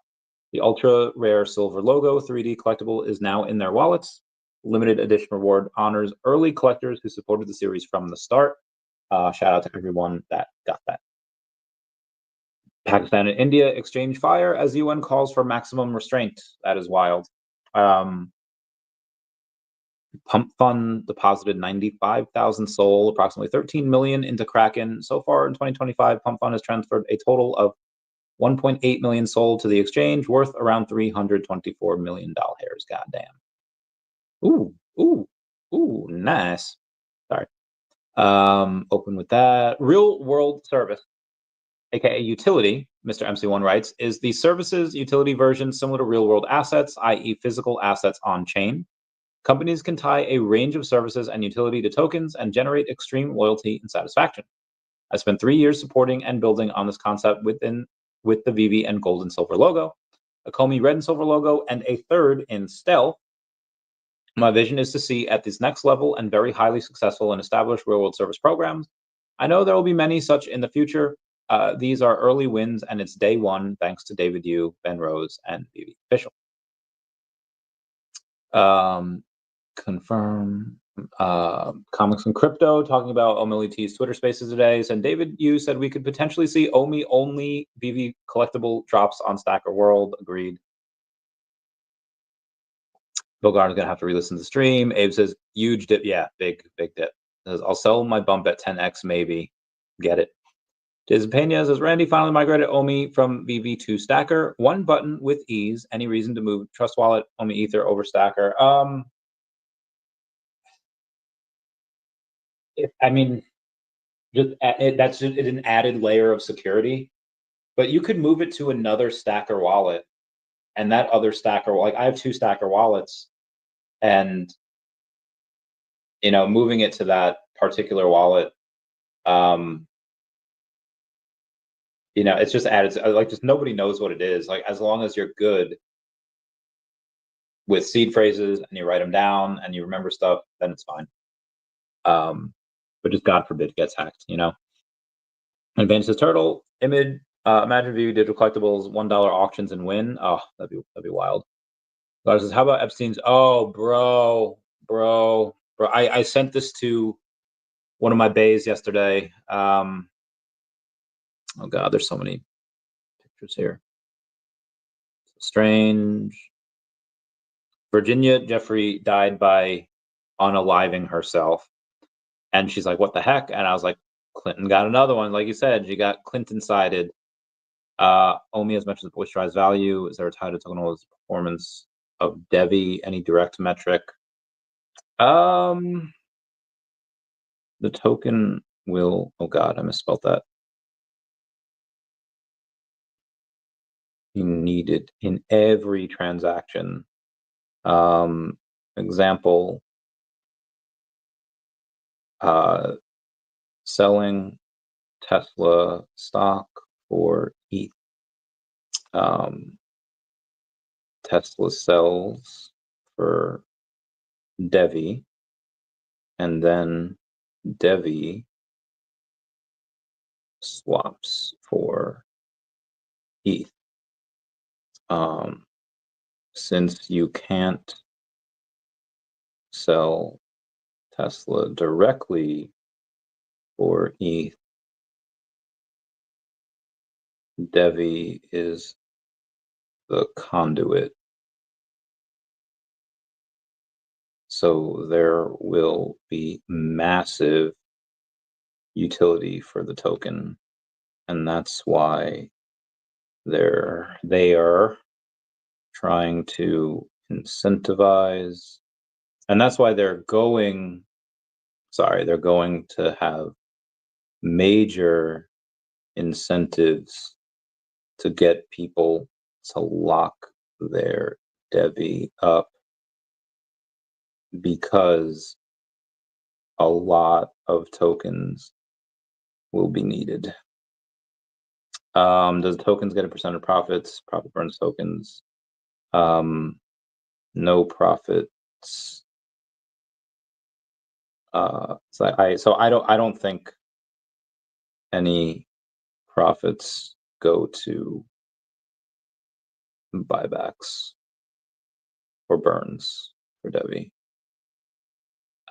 The ultra rare silver logo 3D collectible is now in their wallets. Limited edition reward honors early collectors who supported the series from the start. Shout out to everyone that got that. Pakistan and India exchange fire as UN calls for maximum restraint. That is wild. Pump Fund deposited 95,000 SOL, approximately 13 million into Kraken. So far in 2025, Pump Fund has transferred a total of 1.8 million SOL to the exchange, worth around $324 million. Goddamn. Ooh, nice. Sorry. Open with that. Real world service, aka utility, Mr. MC1 writes, is the services utility version similar to real world assets, i.e. physical assets on chain. Companies can tie a range of services and utility to tokens and generate extreme loyalty and satisfaction. I spent 3 years supporting and building on this concept with the VeVe and gold and silver logo, a Comey red and silver logo, and a third in stealth. My vision is to see at this next level and very highly successful and established real world service programs. I know there will be many such in the future. These are early wins, and it's day one, thanks to David Yu, Ben Rose, and VeVe Official. Confirm. Comics and Crypto talking about OMI-only's Twitter Spaces today. And David Yu said we could potentially see OMI-only VeVe collectible drops on Stacker World. Agreed. Bogart is going to have to re-listen to the stream. Abe says, huge dip. Yeah, big dip. Says, I'll sell my bump at 10x maybe. Get it. Jason Pena says, Randy finally migrated OMI from VeVe to Stacker. One button with ease. Any reason to move Trust Wallet, OMI Ether over Stacker? I mean, that's an added layer of security. But you could move it to another Stacker wallet, and that other Stacker, like I have 2 Stacker wallets, and moving it to that particular wallet, um, it's just added. Like, just nobody knows what it is. Like, as long as you're good with seed phrases and you write them down and you remember stuff, then it's fine. But just God forbid it gets hacked. Advanced says Turtle image. Imagine VeVe digital collectibles, $1 auctions and win. Oh, that'd be wild. Lars says, how about Epstein's? Oh, bro. I sent this to one of my bays yesterday. Oh God, there's so many pictures here. Strange. Virginia Jeffrey died by unaliving herself. And she's like, what the heck? And I was like, Clinton got another one. Like you said, she got Clinton-sided. OMI as much as moisturized value. Is there a tie to token performance of DEVVE? Any direct metric? The token will, oh God, I misspelled that. You need it in every transaction. Example, selling Tesla stock for ETH. Tesla sells for DEVVE, and then DEVVE swaps for ETH. Since you can't sell Tesla directly for ETH, DEVVE is the conduit. So there will be massive utility for the token, and that's why they are trying to incentivize, and that's why they're going to have major incentives to get people to lock their DEVVE up, because a lot of tokens will be needed. Does tokens get a percent of profits? Profit burns tokens. No profits. So I don't think any profits go to buybacks or burns for DEVVE.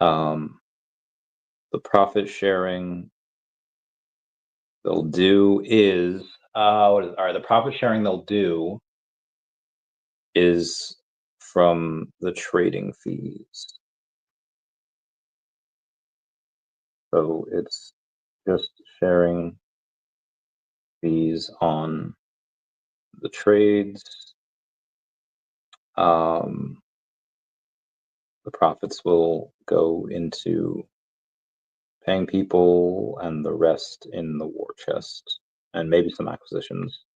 The profit sharing they'll do is the profit sharing they'll do is from the trading fees. So it's just sharing fees on the trades. The profits will go into paying people and the rest in the war chest, and maybe some acquisitions.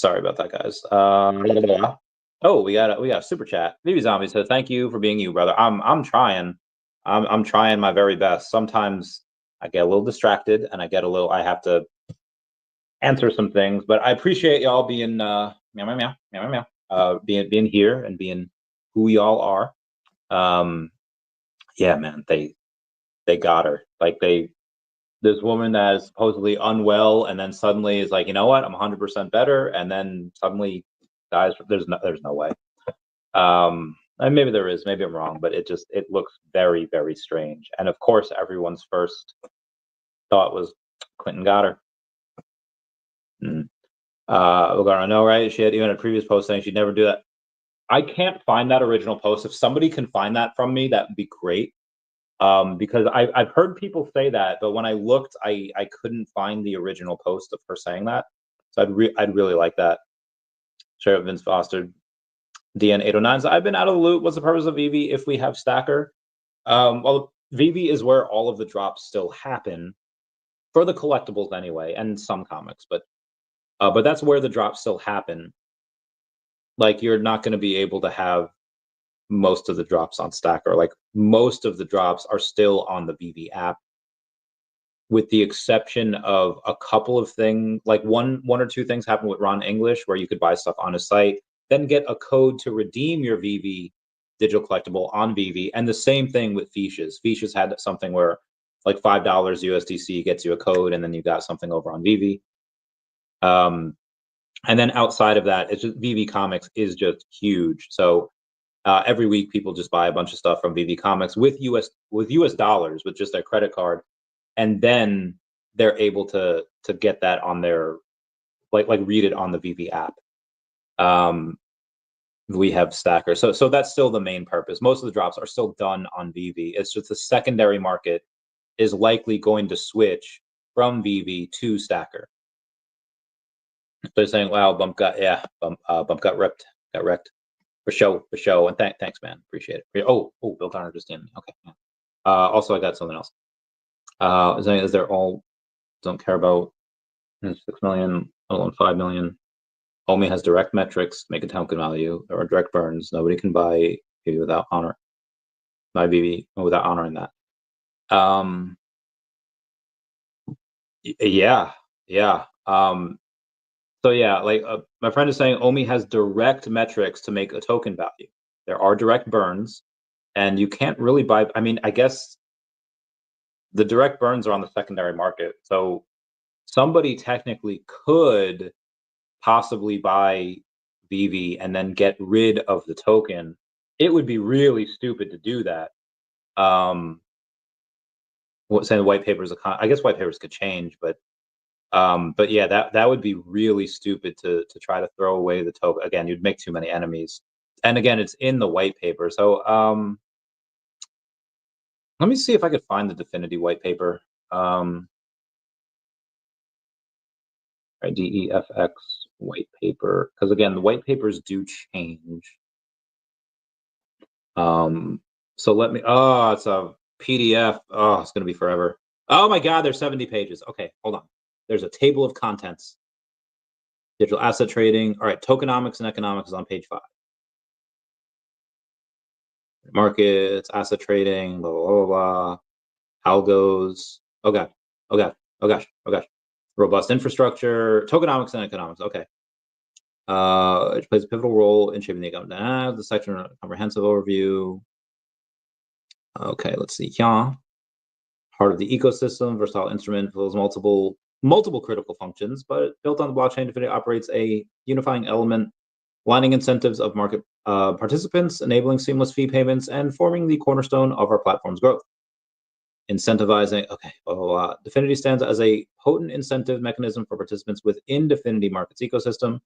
Sorry about that, guys. Oh, we got a super chat. VeVe Zombie says, "Thank you for being you, brother." I'm trying. I'm trying my very best. Sometimes I get a little distracted, and I have to answer some things. But I appreciate y'all being being here and being who y'all are. Yeah, man, they got her. Like, this woman that is supposedly unwell, and then suddenly is like, you know what, I'm 100% better, and then suddenly dies. There's no way. And maybe there is, maybe I'm wrong, but it looks very, very strange. And of course, everyone's first thought was Clinton got her. I know, right? She had even a previous post saying she'd never do that. I can't find that original post. If somebody can find that from me, that would be great. Because I've heard people say that, but when I looked, I couldn't find the original post of her saying that. So I'd really like that. Sheriff Vince Foster, DN809. So I've been out of the loop. What's the purpose of VeVe if we have Stacker? Well, VeVe is where all of the drops still happen for the collectibles anyway, and some comics, but that's where the drops still happen. Like, you're not going to be able to have most of the drops on Stacker. Like, most of the drops are still on the VeVe app, with the exception of a couple of things. Like, one or two things happened with Ron English, where you could buy stuff on his site, then get a code to redeem your VeVe digital collectible on VeVe, and the same thing with Fiches. Fiches had something where like $5 USDC gets you a code, and then you got something over on VeVe. And then outside of that, it's just VeVe Comics is just huge. So every week, people just buy a bunch of stuff from VeVe Comics with US dollars, with just their credit card, and then they're able to get that on their like read it on the VeVe app. We have Stacker, so that's still the main purpose. Most of the drops are still done on VeVe. It's just the secondary market is likely going to switch from VeVe to Stacker. So they're saying, "Wow, bump got got wrecked for show." And thanks, man, appreciate it. Oh, Bill Connor just in. Okay. Yeah. Also, I got something else. Is there all don't care about 6 million, 5 million. OMI has direct metrics, make a token value. There are direct burns. Nobody can buy VeVe without honor. Buy VeVe without honoring that. Yeah. So yeah, like my friend is saying, OMI has direct metrics to make a token value. There are direct burns, and you can't really buy. I mean, I guess the direct burns are on the secondary market, so somebody technically could possibly buy VeVe and then get rid of the token. It would be really stupid to do that. Saying the white papers, I guess white papers could change, but yeah, that would be really stupid to try to throw away the token. Again, you'd make too many enemies. And again, it's in the white paper. So let me see if I could find the DEFFINITY white paper. Right, DEFX white paper, because again, the white papers do change. So let me. Oh, it's a PDF. Oh, it's gonna be forever. Oh my God, there's 70 pages. Okay, hold on. There's a table of contents. Digital asset trading. All right, tokenomics and economics is on page 5. Markets, asset trading, blah, blah, blah, blah. Algos. Oh God. Oh God. Oh gosh. Oh gosh. Robust infrastructure, tokenomics and economics. Okay. It plays a pivotal role in shaping the economic. The section comprehensive overview. Okay, let's see. Yeah. Part of the ecosystem, versatile instrument, fills multiple critical functions, but built on the blockchain, DEFINITY operates a unifying element, aligning incentives of market participants, enabling seamless fee payments, and forming the cornerstone of our platform's growth. Incentivizing, okay, blah, blah, blah. DEFINITY stands as a potent incentive mechanism for participants within DEFINITY markets ecosystem.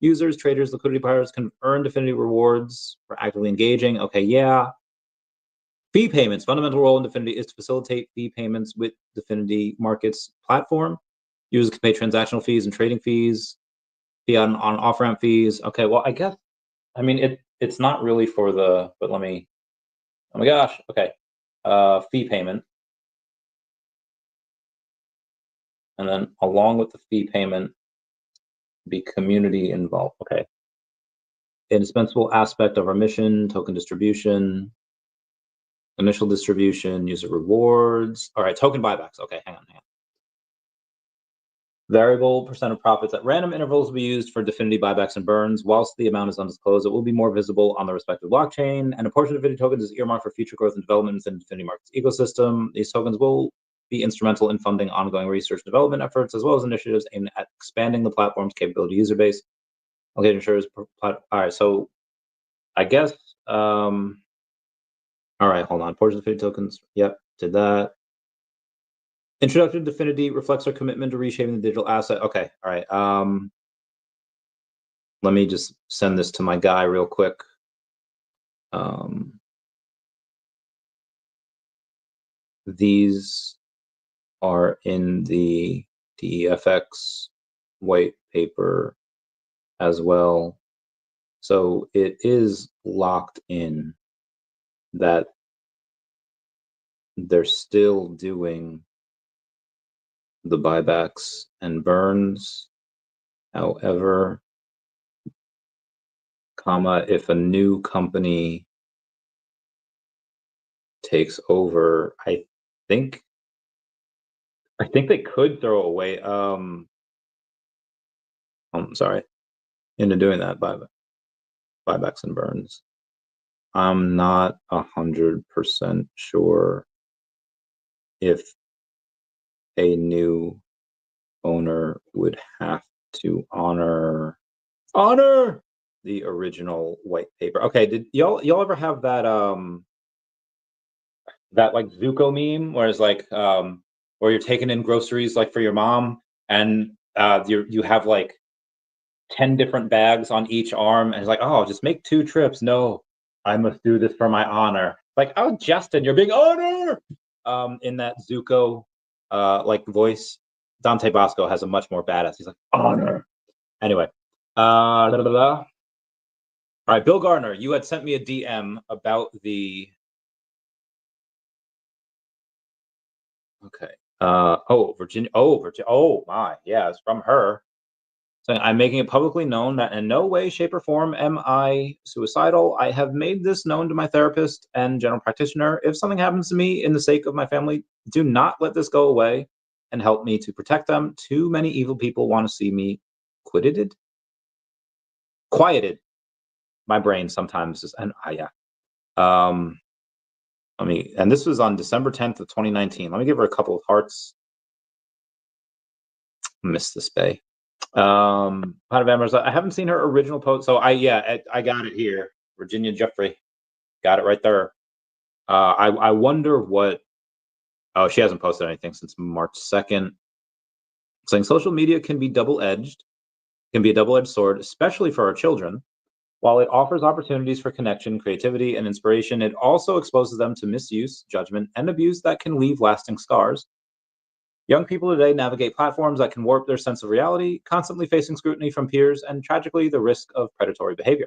Users, traders, liquidity providers can earn DEFINITY rewards for actively engaging. Okay, yeah. Fee payments. Fundamental role in DEFINITY is to facilitate fee payments with DEFINITY markets platform. Users can pay transactional fees and trading fees, fee on off-ramp fees. Okay, well, I guess, I mean, it's not really for the, but let me, oh my gosh, okay. Fee payment. And then along with the fee payment, be community involved. Okay. Indispensable aspect of our mission, token distribution, initial distribution, user rewards. All right, token buybacks. Okay, hang on. Variable percent of profits at random intervals will be used for DEFINITY buybacks and burns. Whilst the amount is undisclosed, it will be more visible on the respective blockchain, and a portion of DEFINITY tokens is earmarked for future growth and development within the DEFINITY markets ecosystem. These tokens will be instrumental in funding ongoing research and development efforts, as well as initiatives aimed at expanding the platform's capability user base. Okay, ensures. All right, so I guess. All right, hold on. Portion of DEFINITY tokens. Yep, did that. Introduction to DEFINITY reflects our commitment to reshaping the digital asset. Okay, all right. Let me just send this to my guy real quick. These are in the DEFX white paper as well. So it is locked in that they're still doing the buybacks and burns. However, if a new company takes over, I think they could throw away. I'm sorry, into doing that buybacks and burns. I'm not 100% sure if a new owner would have to honor the original white paper. Okay, did y'all ever have that that like Zuko meme where it's like where you're taking in groceries like for your mom and you have like 10 different bags on each arm and it's like, oh, just make 2 trips. No, I must do this for my honor. Like, oh, Justin, you're being honor in that Zuko like voice. Dante Bosco has a much more badass. He's like, honor. Anyway, all right, Bill Gardner, you had sent me a DM about the. Okay. Virginia. Oh my, yeah, it's from her. So I'm making it publicly known that in no way, shape, or form am I suicidal. I have made this known to my therapist and general practitioner. If something happens to me in the sake of my family, do not let this go away and help me to protect them. Too many evil people want to see me quieted. My brain sometimes is, and yeah. And this was on December 10th of 2019. Let me give her a couple of hearts. Miss this bay. Pot of Embers. I haven't seen her original post, so I got it here. Virginia Jeffrey, got it right there. I wonder what. Oh, she hasn't posted anything since March 2nd. Saying social media can be a double-edged sword, especially for our children. While it offers opportunities for connection, creativity, and inspiration, it also exposes them to misuse, judgment, and abuse that can leave lasting scars. Young people today navigate platforms that can warp their sense of reality, constantly facing scrutiny from peers and, tragically, the risk of predatory behavior.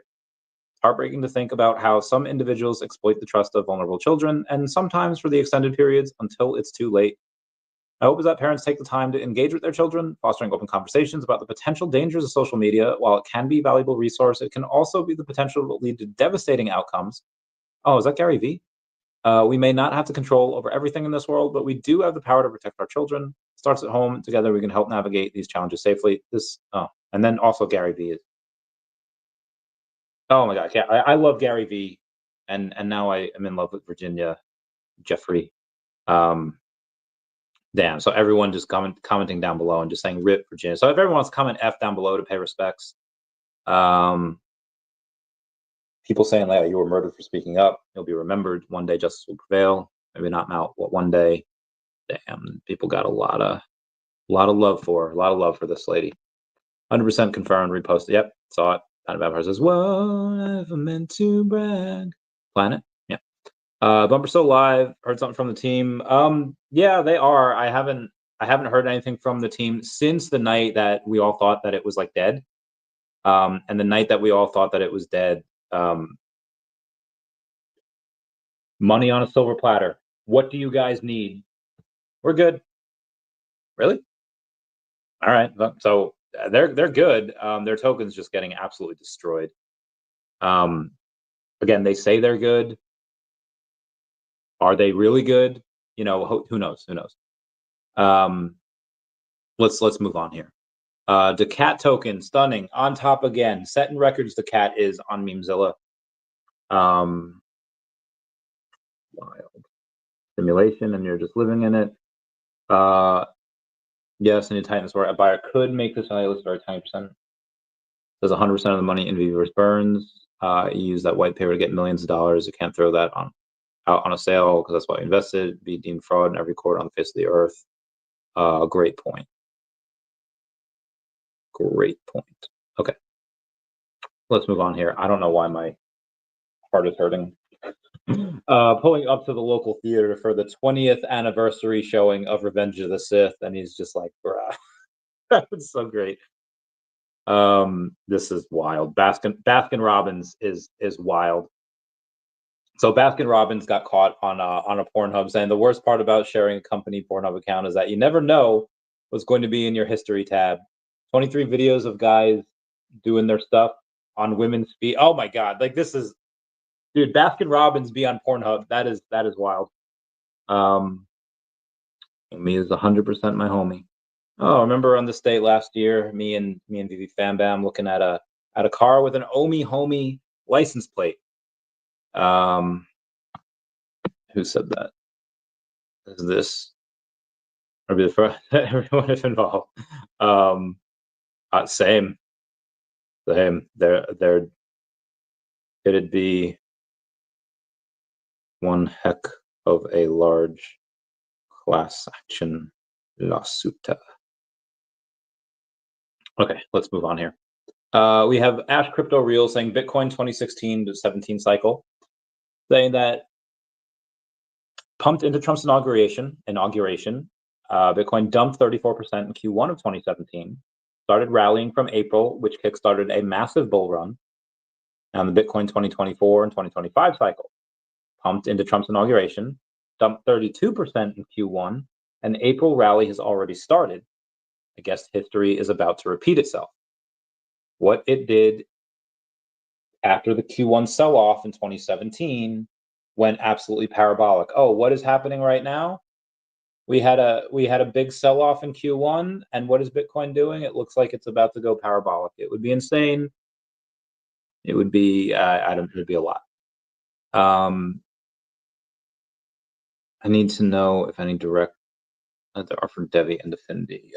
It's heartbreaking to think about how some individuals exploit the trust of vulnerable children, and sometimes for the extended periods until it's too late. I hope is that parents take the time to engage with their children, fostering open conversations about the potential dangers of social media. While it can be a valuable resource, it can also be the potential to lead to devastating outcomes. Oh, is that Gary Vee? We may not have the control over everything in this world, but we do have the power to protect our children. It starts at home. Together, we can help navigate these challenges safely. And then also Gary Vee. Oh my gosh, yeah, I love Gary Vee, and now I am in love with Virginia Jeffrey. Damn. So everyone just commenting down below and just saying "Rip Virginia." So if everyone wants to comment F down below to pay respects. People saying like you were murdered for speaking up. You'll be remembered. One day justice will prevail. Maybe not now, but one day. Damn. People got a lot of love for this lady. 100% confirmed. Reposted. Yep. Saw it. Kind of vampire says, "Whoa, never meant to brag." Planet. Yeah. Bumper So Live, heard something from the team. Yeah, they are. I haven't heard anything from the team since the night that we all thought that it was like dead. And the night that we all thought that it was dead. Money on a silver platter. What do you guys need? We're good. Really? All right. So they're good. Their token's just getting absolutely destroyed. Again, they say they're good. Are they really good? You know, who knows? Who knows? Let's move on here. DACAT token, stunning, on top again. Setting records DACAT is on Memezilla. Wild. Simulation, and you're just living in it. Yes, any tightness where a buyer could make this value list very tiny percent. There's 100% of the money in VeVeverse burns. You use that white paper to get millions of dollars. You can't throw that out on a sale because that's why you invested. Be deemed fraud in every court on the face of the earth. Great point. Great point. Okay. Let's move on here. I don't know why my heart is hurting. Pulling up to the local theater for the 20th anniversary showing of Revenge of the Sith, and he's just like, bruh. That's so great. This is wild. Baskin Robbins is wild. So Baskin Robbins got caught on a Pornhub saying the worst part about sharing a company Pornhub account is that you never know what's going to be in your history tab. 23 videos of guys doing their stuff on women's feet. Oh my god, like this is, dude, Baskin Robbins be on Pornhub. That is wild. Me is 100% my homie. Oh, remember on this date last year, me and VeVe Fam Bam looking at a car with an OMI-only license plate. Who said that? Is this for everyone is involved? Same. There it'd be one heck of a large class action lawsuit. Okay, let's move on here. We have Ash Crypto Real saying Bitcoin 2016 to 17 cycle, saying that pumped into Trump's inauguration, Bitcoin dumped 34% in Q1 of 2017, started rallying from April, which kickstarted a massive bull run. And the Bitcoin 2024 and 2025 cycle pumped into Trump's inauguration, dumped 32% in Q1, and April rally has already started. I guess history is about to repeat itself. What it did after the Q1 sell-off in 2017 went absolutely parabolic. Oh, what is happening right now? We had a big sell-off in Q1, and what is Bitcoin doing? It looks like it's about to go parabolic. It would be insane. It would be it would be a lot. I need to know if any direct there are for DEVVE and Affinity.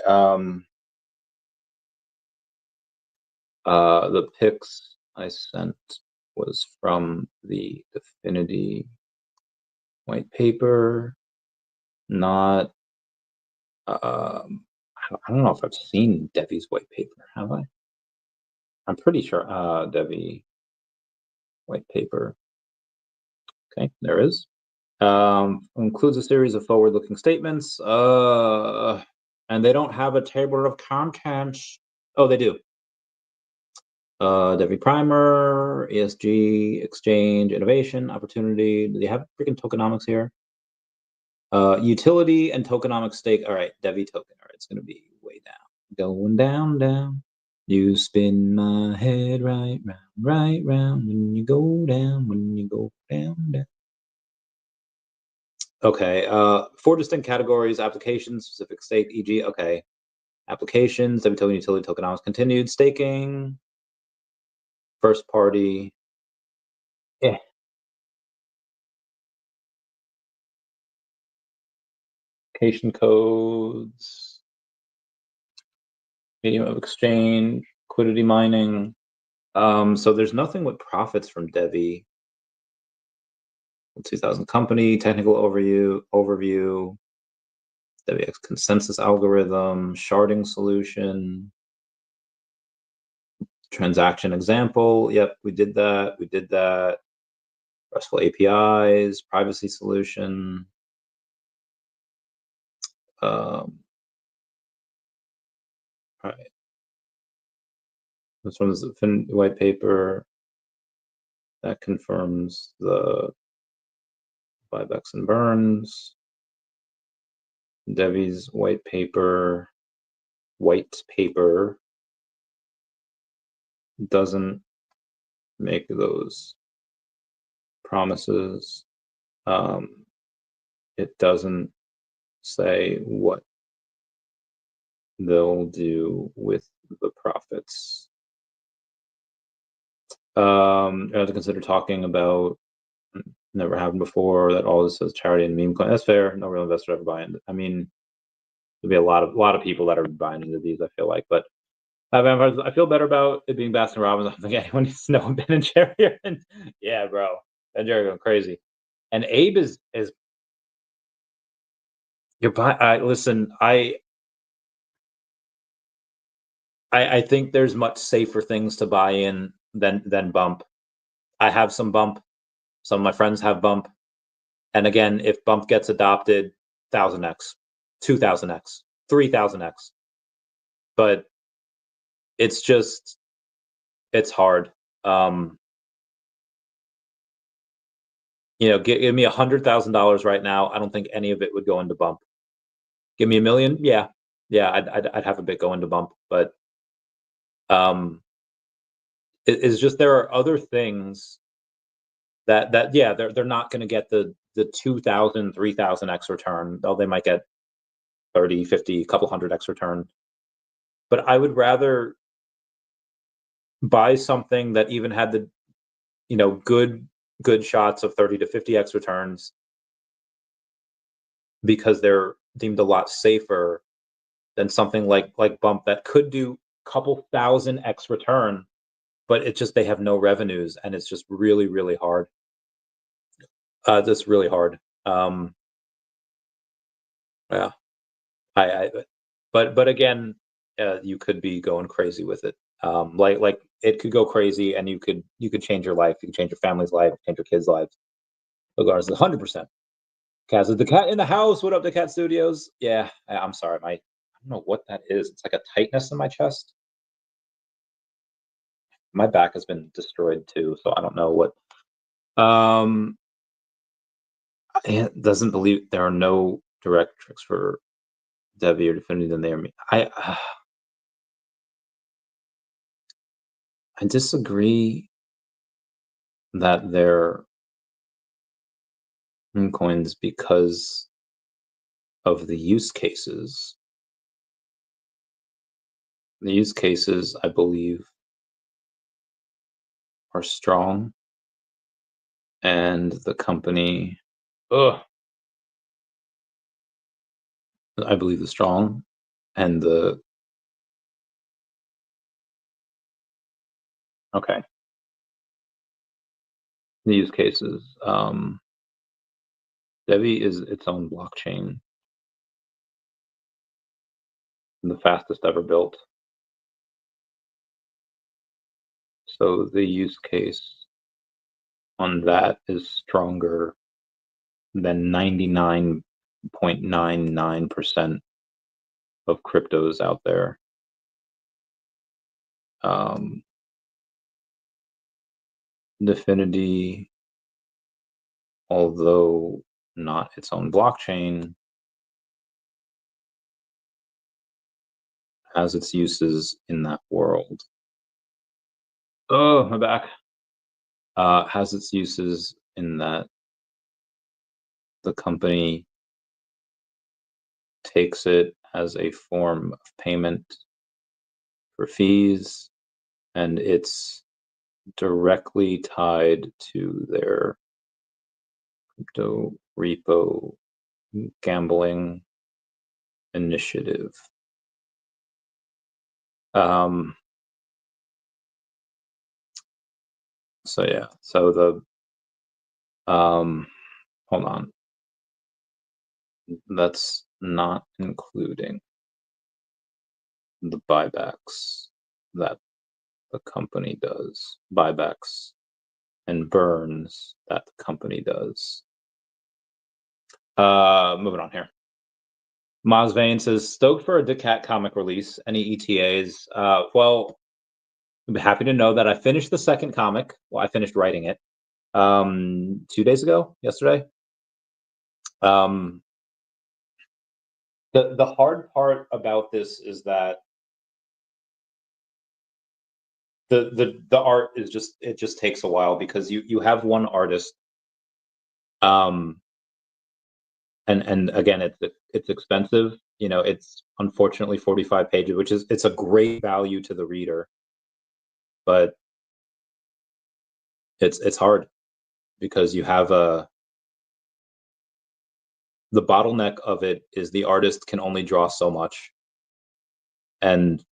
The pics I sent was from the Affinity white paper, not I don't know if I've seen DEVVE's white paper, have I? I'm pretty sure DEVVE white paper. Okay, there is. Includes a series of forward-looking statements, and they don't have a table of contents. Oh, they do. DEVVE primer, ESG, exchange, innovation, opportunity. Do they have freaking tokenomics here? Utility and tokenomic stake. All right, DEVVE token. All right, it's going to be way down. Going down, down. You spin my head right round. When you go down, down. Okay, 4 distinct categories: applications, specific stake, e.g. Okay, applications, DEVVE token, utility, tokenomics, continued, staking, first party. Yeah. Application codes, medium of exchange, liquidity mining. So there's nothing with profits from DEVVE. 2000 company, technical overview, DEVVEX consensus algorithm, sharding solution, transaction example. Yep, we did that. RESTful APIs, privacy solution. All right. This one is the white paper that confirms the buybacks and burns. DEVVE's white paper doesn't make those promises. It doesn't say what they'll do with the profits. I have to consider talking about never happened before, that all this says charity and meme coin. That's fair. No real investor ever buying. I mean, there'll be a lot of people that are buying into these, I feel like. But I feel better about it being Baskin Robbins. I don't think anyone needs to know Ben and Jerry. Yeah, bro. Ben and Jerry going crazy. And Abe is you're buying. Listen, I think there's much safer things to buy in than Bump. I have some Bump. Some of my friends have Bump. And again, if Bump gets adopted, 1000x, 2000x, 3000x. But it's just, it's hard. give me $100,000 right now. I don't think any of it would go into bump. Give me $1 million, yeah, I'd have a bit go into bump, but it's just there are other things that yeah, they're not going to get the 2,000, 3,000x return. Though they might get 30, 50, a couple 100x return. But I would rather buy something that even had the good shots of 30 to 50x returns, because they're deemed a lot safer than something like bump that could do a couple 1,000x return, but it just they have no revenues, and it's just really, really hard. Just really hard. Yeah, but again, you could be going crazy with it. Like it could go crazy, and you could change your life, you could change your family's life, change your kids' lives, regardless of 100%. Kaz, is the cat in the house? What up, the Cat Studios? Yeah, I'm sorry, I don't know what that is. It's like a tightness in my chest. My back has been destroyed too, so I don't know what. It doesn't believe there are no direct tricks for DEVVE or DEFFINITY than there. I disagree that they're meme coins because of the use cases. The use cases, I believe, are strong, and the company, I believe, is strong, and the use cases. DEVVE is its own blockchain, the fastest ever built. So the use case on that is stronger than 99.99% of cryptos out there. DEFFINITY, although not its own blockchain, has its uses in that world. Oh, my back. Has its uses in that the company takes it as a form of payment for fees, and it's directly tied to their crypto repo gambling initiative. So yeah, so the hold on, that's not including the buybacks that the company does, buybacks and burns that the company does. Moving on here. Mozvane says, stoked for a DACAT comic release. Any ETAs? Well, I'm happy to know that I finished the second comic. Well, I finished writing it 2 days ago, yesterday. The hard part about this is that the art is just takes a while, because you have one artist, and again, it's expensive. It's unfortunately 45 pages, which it's a great value to the reader, but it's hard because you have the bottleneck of it is the artist can only draw so much, and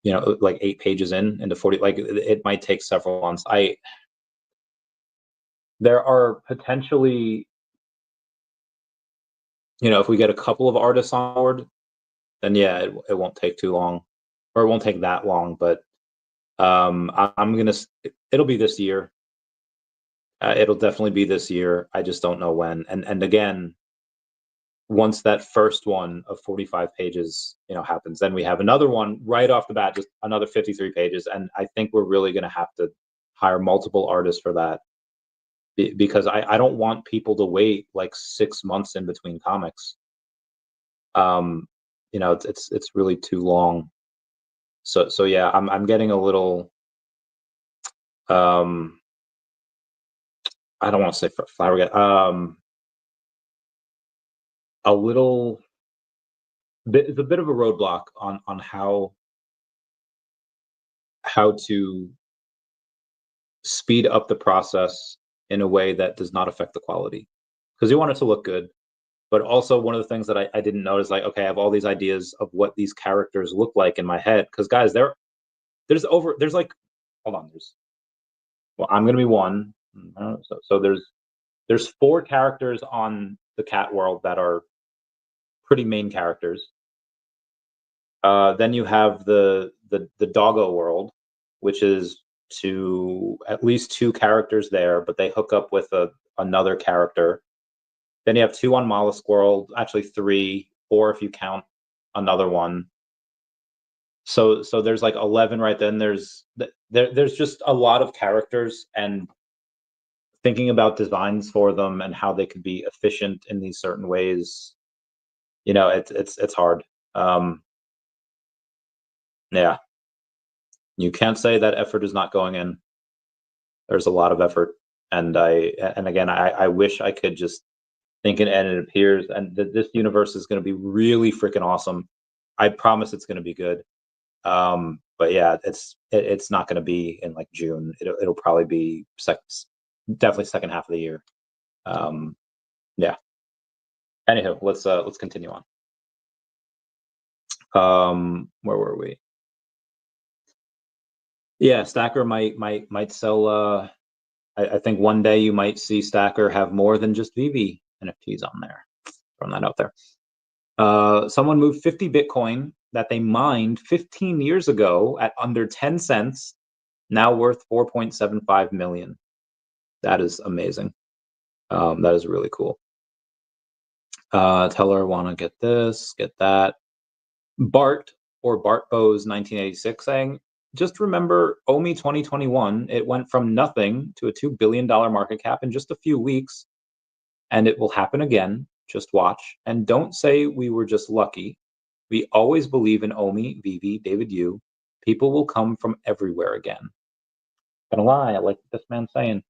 like 8 pages into 40, like it might take several months. There are potentially, if we get a couple of artists on board, then yeah, it won't take too long, or it won't take that long. But it'll be this year. It'll definitely be this year. I just don't know when. And again, once that first one of 45 pages, happens, then we have another one right off the bat, just another 53 pages. And I think we're really going to have to hire multiple artists for that. because I don't want people to wait like 6 months in between comics. You know, it's really too long. So yeah, I'm getting a little I don't want to say flabbergasted. A little bit, it's a bit of a roadblock on how to speed up the process in a way that does not affect the quality, because you want it to look good. But also, one of the things that I didn't notice, like, okay, I have all these ideas of what these characters look like in my head. Because guys, there's like, hold on, well, I'm gonna be one. So there's 4 characters on the cat world that are pretty main characters. Then you have the doggo world, which is at least 2 characters there, but they hook up with another character. Then you have 2 on Mollusk World, actually 3, 4 if you count another one. So there's like 11 right then. There's just a lot of characters, and thinking about designs for them and how they could be efficient in these certain ways. You know, it's hard. Yeah, you can't say that effort is not going in. There's a lot of effort, and again, I wish I could just think it and it appears, and this universe is going to be really freaking awesome. I promise it's going to be good. But yeah, it's not going to be in like June. It'll probably be definitely second half of the year. Yeah. Anywho, let's continue on. Where were we? Yeah, Stacker might sell. I think one day you might see Stacker have more than just VeVe NFTs on there. Throwing that out there. Someone moved 50 Bitcoin that they mined 15 years ago at under 10 cents, now worth 4.75 million. That is amazing. That is really cool. Teller want to get this, get that. Bart or Bartbose 1986 saying, just remember OMI 2021, it went from nothing to a $2 billion market cap in just a few weeks, and it will happen again. Just watch. And don't say we were just lucky. We always believe in OMI, VeVe, David Yu. People will come from everywhere again. Gonna lie, I like what this man's saying.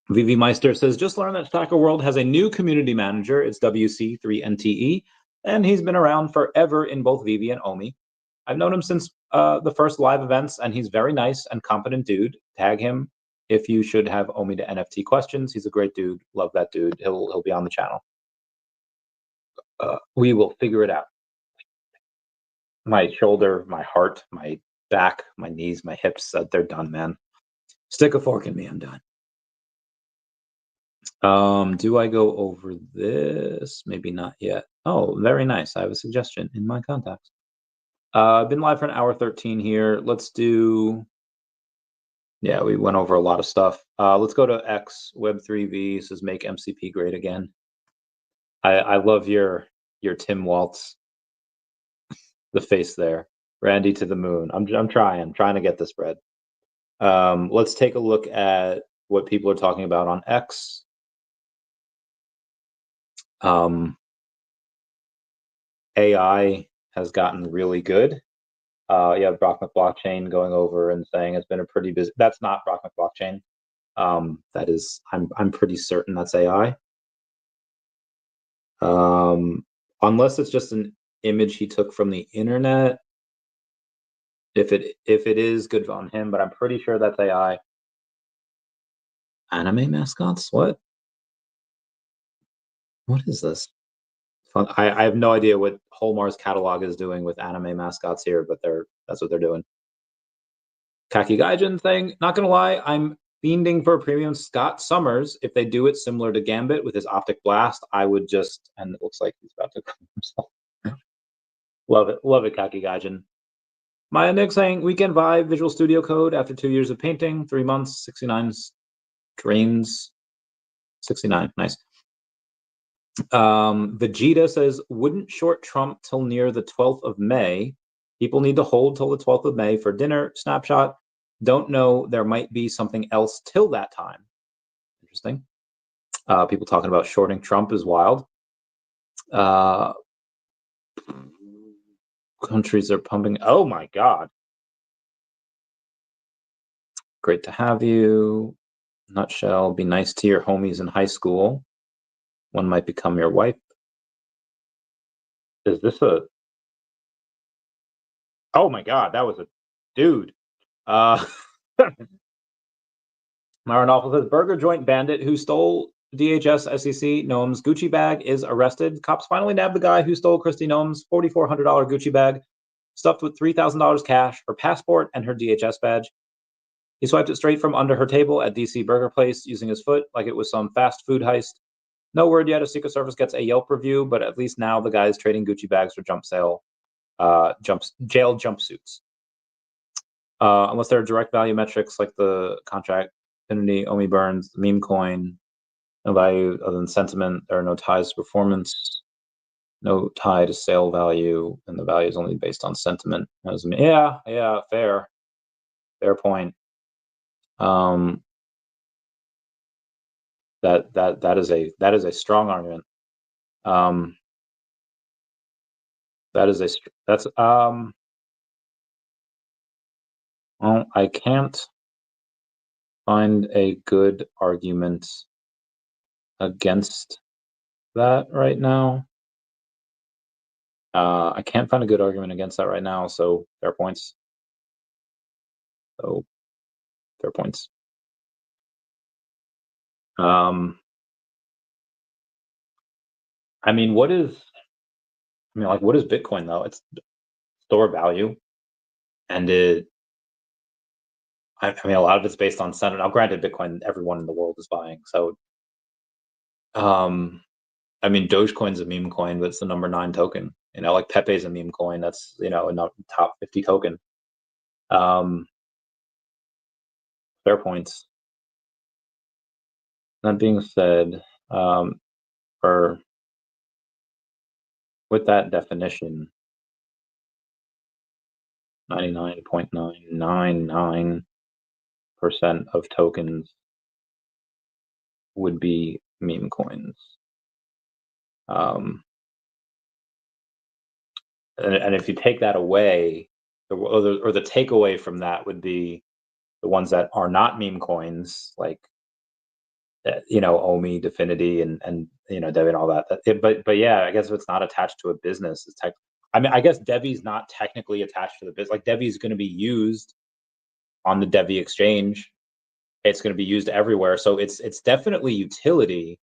VeVe Meister says, just learned that Stacker World has a new community manager. It's WC3NTE, and he's been around forever in both VeVe and OMI. I've known him since the first live events, and he's very nice and competent dude. Tag him if you should have OMI to NFT questions. He's a great dude. Love that dude. He'll be on the channel. We will figure it out. My shoulder, my heart, my back, my knees, my hips, they're done, man. Stick a fork in me, I'm done. Do I go over this? Maybe not yet. Oh, very nice. I have a suggestion in my contacts. I've been live for an hour 13 here. Let's do, yeah, we went over a lot of stuff. Let's go to X Web3V. Says make MCP great again. I love your Tim Waltz, the face there. Randy to the moon. I'm trying to get this bread. Let's take a look at what people are talking about on X. AI has gotten really good. You have Brock McBlockchain going over and saying it's been a pretty busy. That's not Brock McBlockchain. That is, I'm pretty certain that's AI. Unless it's just an image he took from the internet. If it is, good on him, but I'm pretty sure that's AI. Anime mascots? What is this? Fun. I have no idea what Holmar's catalog is doing with anime mascots here, but that's what they're doing. Kaki Gaijin thing, not gonna lie, I'm fiending for a premium Scott Summers. If they do it similar to Gambit with his optic blast, I would just, and it looks like he's about to come himself. Love it, Kaki Gaijin. Maya Nick saying, Weekend Vibe, Visual Studio Code after 2 years of painting, 3 months, 69 drains, 69, nice. Vegeta says, wouldn't short Trump till near the 12th of May. People need to hold till the 12th of May for dinner. Snapshot. Don't know. There might be something else till that time. interesting. People talking about shorting Trump is wild. Countries are pumping. Oh my God. Great to have you. Nutshell, be nice to your homies in high school. One might become your wife. Is this a... Oh my God, that was a dude. Myron Awful says, burger joint bandit who stole DHS SEC Noam's Gucci bag is arrested. Cops finally nabbed the guy who stole Christy Noam's $4,400 Gucci bag, stuffed with $3,000 cash, her passport, and her DHS badge. He swiped it straight from under her table at DC Burger Place using his foot like it was some fast food heist. No word yet if Secret Service gets a Yelp review, but at least now the guy's trading Gucci bags for jail jumpsuits. Unless there are direct value metrics like the contract, affinity, OMI burns, meme coin, no value other than sentiment. There are no ties to performance, no tie to sale value, and the value is only based on sentiment. Yeah, fair point. That is a strong argument. Well, I can't find a good argument against that right now. I can't find a good argument against that right now, so fair points. I mean, what is Bitcoin though? It's store value, and a lot of it's based on sentiment. Now, granted, Bitcoin everyone in the world is buying, so Dogecoin's a meme coin, but it's the number 9 token. Like Pepe's a meme coin. That's a top 50 token. Fair points. That being said, with that definition, 99.999% of tokens would be meme coins. And if you take that away, or the takeaway from that would be the ones that are not meme coins, like OMI, Definity, and DEVVE and all that. But yeah, I guess if it's not attached to a business, it's I guess DEVVE's not technically attached to the business. Like DEVVE's going to be used on the DEVVE exchange. It's going to be used everywhere, so it's definitely utility.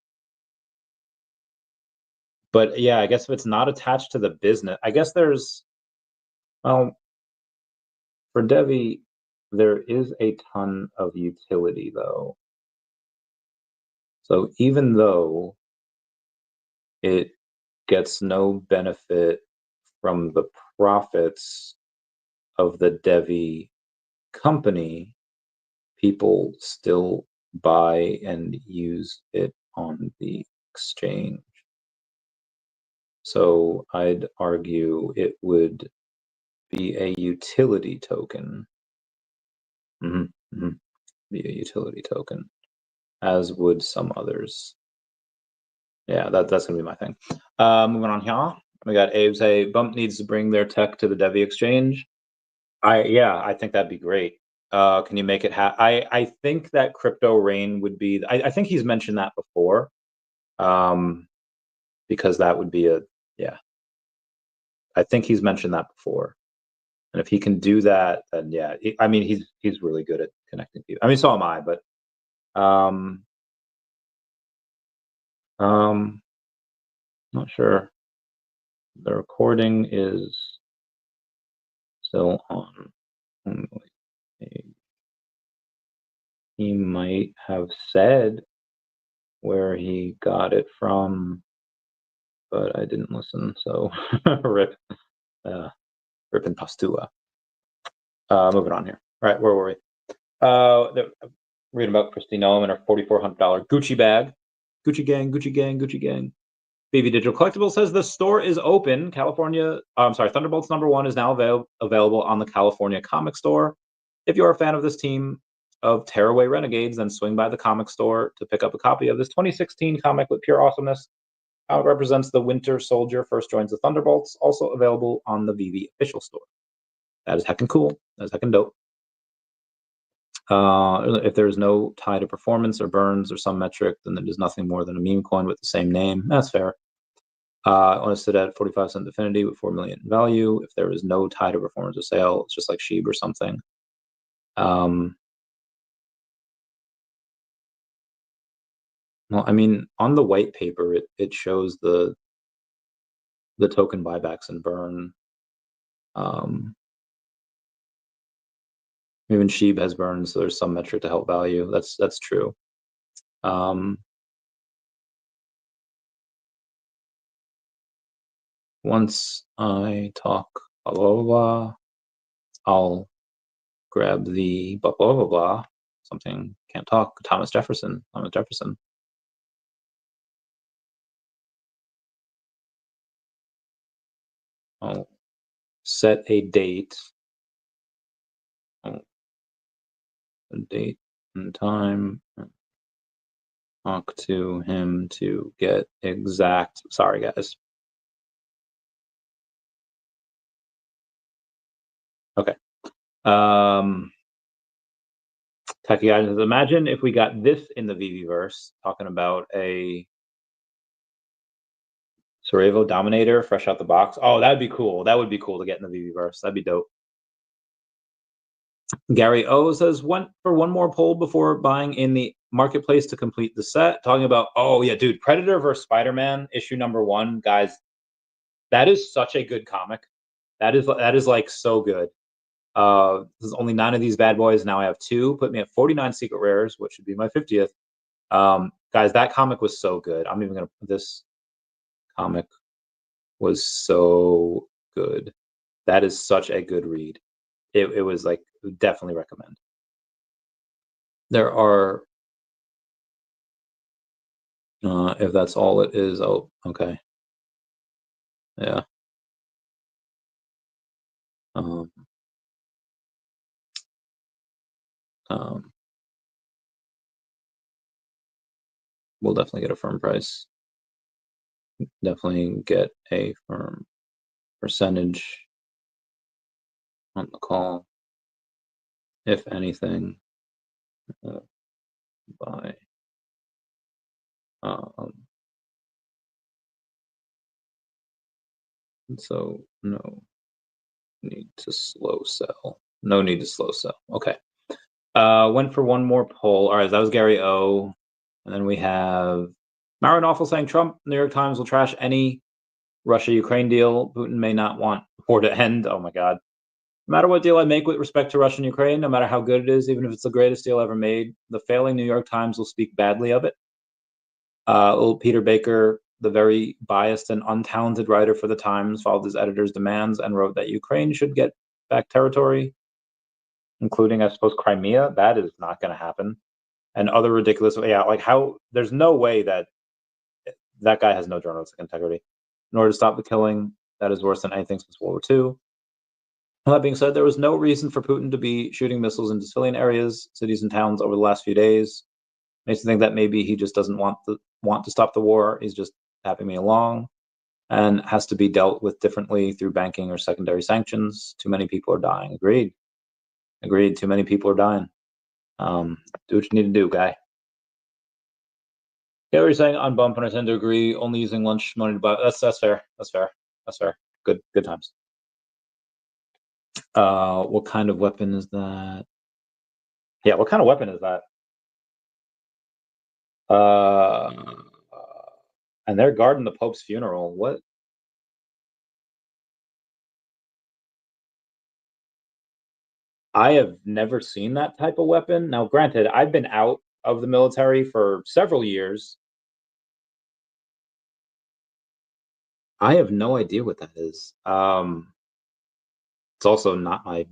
But yeah, I guess if it's not attached to the business, I guess there's, for DEVVE, there is a ton of utility though. So even though it gets no benefit from the profits of the DEVVE company, people still buy and use it on the exchange. So I'd argue it would be a utility token. Be a utility token, as would some others. Yeah, that's gonna be my thing. Moving on here, we got Abe say Bump needs to bring their tech to the DEVVE exchange. I think that'd be great. Can you make it happen? I think that Crypto Rain would be. I think he's mentioned that before, because that would be I think he's mentioned that before, and if he can do that, then yeah. He's really good at connecting people. So am I, but not sure. The recording is still on. He might have said where he got it from, but I didn't listen, so rip and Pastua. Moving on here. All right, where were we? Reading about Christy Noam and her $4,400 Gucci bag. Gucci gang. VeVe Digital Collectibles says the store is open. Thunderbolts #1 is now available on the California Comic Store. If you're a fan of this team, of Tearaway Renegades, then swing by the comic store to pick up a copy of this 2016 comic with pure awesomeness. Comic represents the Winter Soldier first joins the Thunderbolts, also available on the VeVe official store. That is heckin' cool. That is heckin' dope. If there is no tie to performance or burns or some metric, then it is nothing more than a meme coin with the same name. That's fair. I want to sit at 45-cent Definity with 4 million in value. If there is no tie to performance or sale, it's just like Sheeb or something. Well, I mean, on the white paper, it shows the token buybacks and burn. Even Sheeb has burn, so there's some metric to help value. That's true. Once I talk blah blah blah, I'll grab the blah blah blah blah. Something can't talk. Thomas Jefferson. I'll set a date. A date and time. Talk to him to get exact. Sorry, guys. Okay. Techie items. Imagine if we got this in the VeVeverse, talking about a Sarajevo Dominator fresh out the box. Oh, that'd be cool. That would be cool to get in the VeVeverse. That'd be dope. Gary O says, went for one more poll before buying in the marketplace to complete the set. Talking about, oh yeah, dude, Predator versus Spider-Man issue #1, guys. That is such a good comic. That is like so good. There's only 9 of these bad boys. Now I have 2. Put me at 49 secret rares, which should be my 50th. Guys, that comic was so good. I'm even gonna put this comic was so good. That is such a good read. It was like, definitely recommend. There are, if that's all it is, oh, okay. Yeah. We'll definitely get a firm price. Definitely get a firm percentage on the call. If anything, buy. So no need to slow sell. No need to slow sell. Okay. Went for one more poll. All right, that was Gary O. And then we have Marin Awful saying Trump, New York Times will trash any Russia-Ukraine deal. Putin may not want war to end. Oh my God. No matter what deal I make with respect to Russia and Ukraine, no matter how good it is, even if it's the greatest deal ever made, the failing New York Times will speak badly of it. Old Peter Baker, the very biased and untalented writer for the Times, followed his editor's demands and wrote that Ukraine should get back territory, including, I suppose, Crimea. That is not going to happen. And other ridiculous, yeah, like how there's no way that guy has no journalistic integrity. In order to stop the killing, that is worse than anything since World War II. That being said, there was no reason for Putin to be shooting missiles into civilian areas, cities, and towns over the last few days. Makes me think that maybe he just doesn't want to stop the war. He's just tapping me along, and has to be dealt with differently through banking or secondary sanctions. Too many people are dying. Agreed. Too many people are dying. Do what you need to do, guy. Yeah, what you're saying on bump, and I tend to agree. Only using lunch money to buy. That's fair. That's fair. Good times. What kind of weapon is that? Yeah, what kind of weapon is that? And they're guarding the Pope's funeral. What? I have never seen that type of weapon. Now, granted, I've been out of the military for several years. I have no idea what that is. It's also not my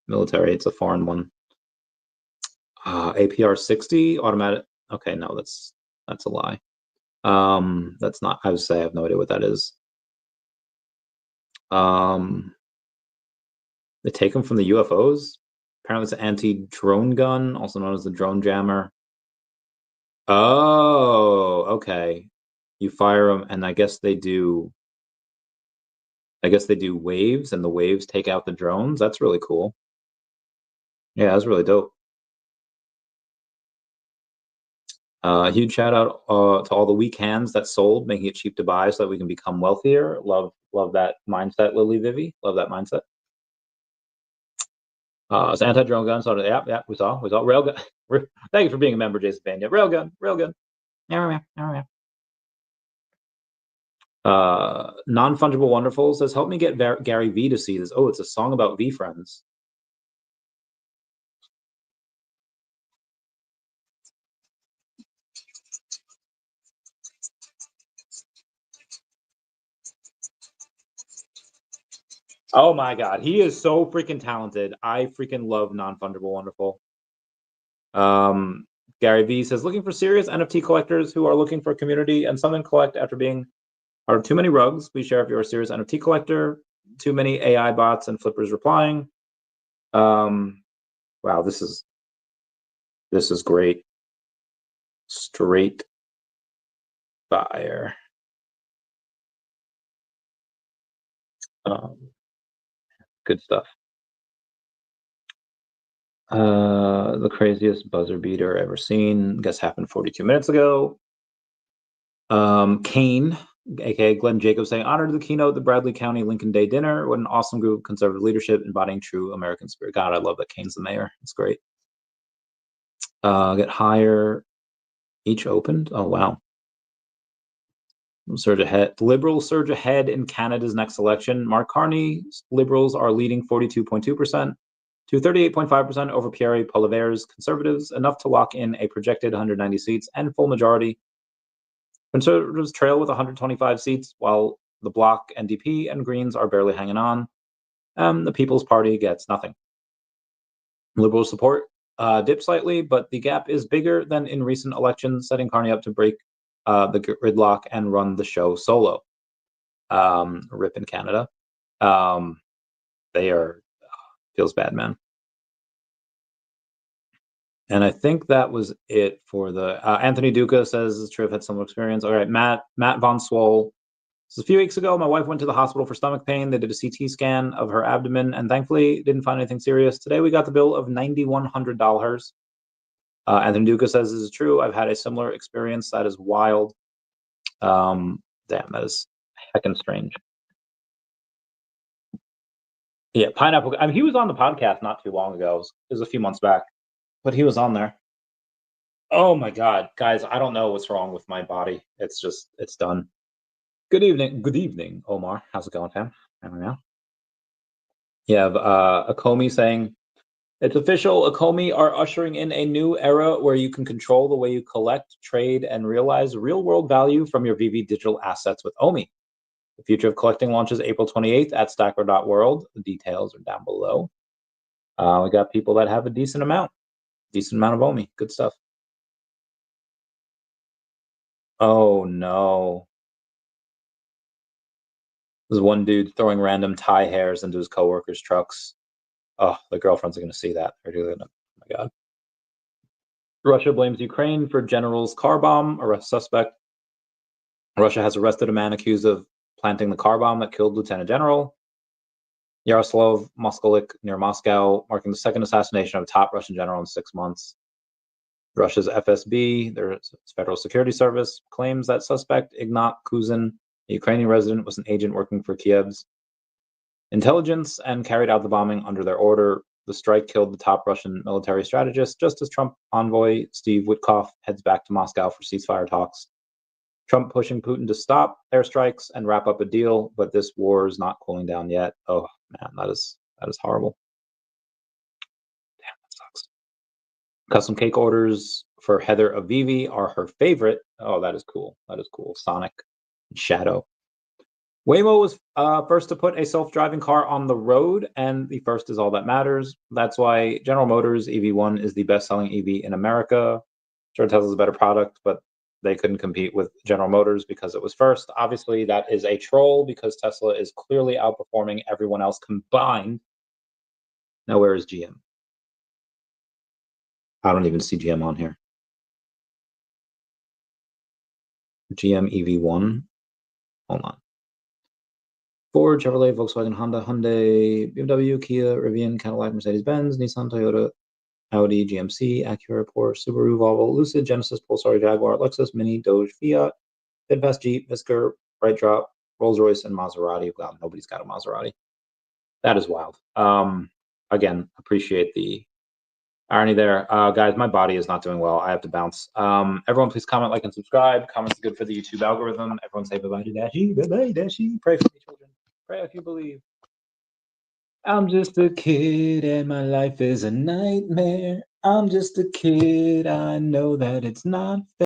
military. It's a foreign one. APR 60 automatic. Okay, no, that's a lie. That's not. I would say I have no idea what that is. They take them from the UFOs. Apparently, it's an anti-drone gun, also known as the drone jammer. Oh, okay. You fire them, and I guess they do. I guess they do waves, and the waves take out the drones. That's really cool. Yeah, that's really dope. Huge shout out to all the weak hands that sold, making it cheap to buy so that we can become wealthier. Love that mindset, Lily Vivi. Love that mindset. It's anti-drone gun. So yeah, we saw railgun. Thank you for being a member, Jason Banya. Railgun. Non-fungible wonderful says, help me get Gary V to see this. Oh, it's a song about V friends. Oh my god, he is so freaking talented. I freaking love non-fungible wonderful. Gary V says, looking for serious NFT collectors who are looking for a community and something to collect after being are too many rugs. Please share if you're a serious NFT collector. Too many AI bots and flippers replying. Wow, this is great. Straight fire. Good stuff. The craziest buzzer beater ever seen. Guess happened 42 minutes ago. Kane, aka Glenn Jacobs, saying, honor to the keynote, the Bradley County Lincoln Day dinner. What an awesome group of conservative leadership embodying true American spirit. God, I love that Kane's the mayor. It's great. Get higher. Each opened. Oh wow. Surge ahead. Liberals surge ahead in Canada's next election. Mark Carney's Liberals are leading 42.2% to 38.5% over Pierre Poilievre's Conservatives, enough to lock in a projected 190 seats and full majority. Conservatives trail with 125 seats, while the Bloc, NDP, and Greens are barely hanging on. The People's Party gets nothing. Liberal support dipped slightly, but the gap is bigger than in recent elections, setting Carney up to break the gridlock and run the show solo. Rip in Canada. They are feels bad, man. And I think that was it for the Anthony Duca says Triv had some experience. All right, Matt Von Swole. So a few weeks ago, my wife went to the hospital for stomach pain. They did a CT scan of her abdomen and thankfully didn't find anything serious. Today we got the bill of $9,100. Anthony Duca says this is true. I've had a similar experience. That is wild. Damn, that is heckin' strange. Yeah, Pineapple. I mean, he was on the podcast not too long ago. It was a few months back, but he was on there. Oh my God, guys, I don't know what's wrong with my body. It's done. Good evening, Omar. How's it going, fam? I don't know. You have Akomi saying, it's official. Akomi are ushering in a new era where you can control the way you collect, trade, and realize real-world value from your VeVe digital assets with OMI. The future of collecting launches April 28th at stacker.world. The details are down below. We got people that have a decent amount of OMI. Good stuff. Oh no. There's one dude throwing random tie hairs into his coworkers' trucks. Oh, the girlfriends are going to see that. Oh my God. Russia blames Ukraine for general's car bomb. Arrest suspect. Russia has arrested a man accused of planting the car bomb that killed Lieutenant General Yaroslav Moskalik near Moscow, marking the second assassination of a top Russian general in 6 months. Russia's FSB, their Federal Security Service, claims that suspect Ignat Kuzin, a Ukrainian resident, was an agent working for Kiev's intelligence and carried out the bombing under their order. The strike killed the top Russian military strategist just as Trump envoy Steve Witkoff heads back to Moscow for ceasefire talks. Trump pushing Putin to stop airstrikes and wrap up a deal, but this war is not cooling down yet. Oh man, that is horrible. Damn, that sucks. Custom cake orders for Heather of VeVe are her favorite. Oh, that is cool. That is cool. Sonic and Shadow. Waymo was first to put a self-driving car on the road, and the first is all that matters. That's why General Motors EV1 is the best-selling EV in America. Sure, Tesla's a better product, but they couldn't compete with General Motors because it was first. Obviously, that is a troll because Tesla is clearly outperforming everyone else combined. Now, where is GM? I don't even see GM on here. GM EV1. Hold on. Ford, Chevrolet, Volkswagen, Honda, Hyundai, BMW, Kia, Rivian, Cadillac, Mercedes-Benz, Nissan, Toyota, Audi, GMC, Acura, Porsche, Subaru, Volvo, Lucid, Genesis, Polestar, Jaguar, Lexus, Mini, Doge, Fiat, Steadfast, Jeep, Fisker, BrightDrop, Rolls-Royce, and Maserati. Wow, nobody's got a Maserati. That is wild. Again, appreciate the irony there. Guys, my body is not doing well. I have to bounce. Everyone, please comment, like, and subscribe. Comments are good for the YouTube algorithm. Everyone say bye-bye to Dashi. Bye-bye, Dashi. Pray for me, children. Pray if you believe. I'm just a kid and my life is a nightmare. I'm just a kid. I know that it's not fair.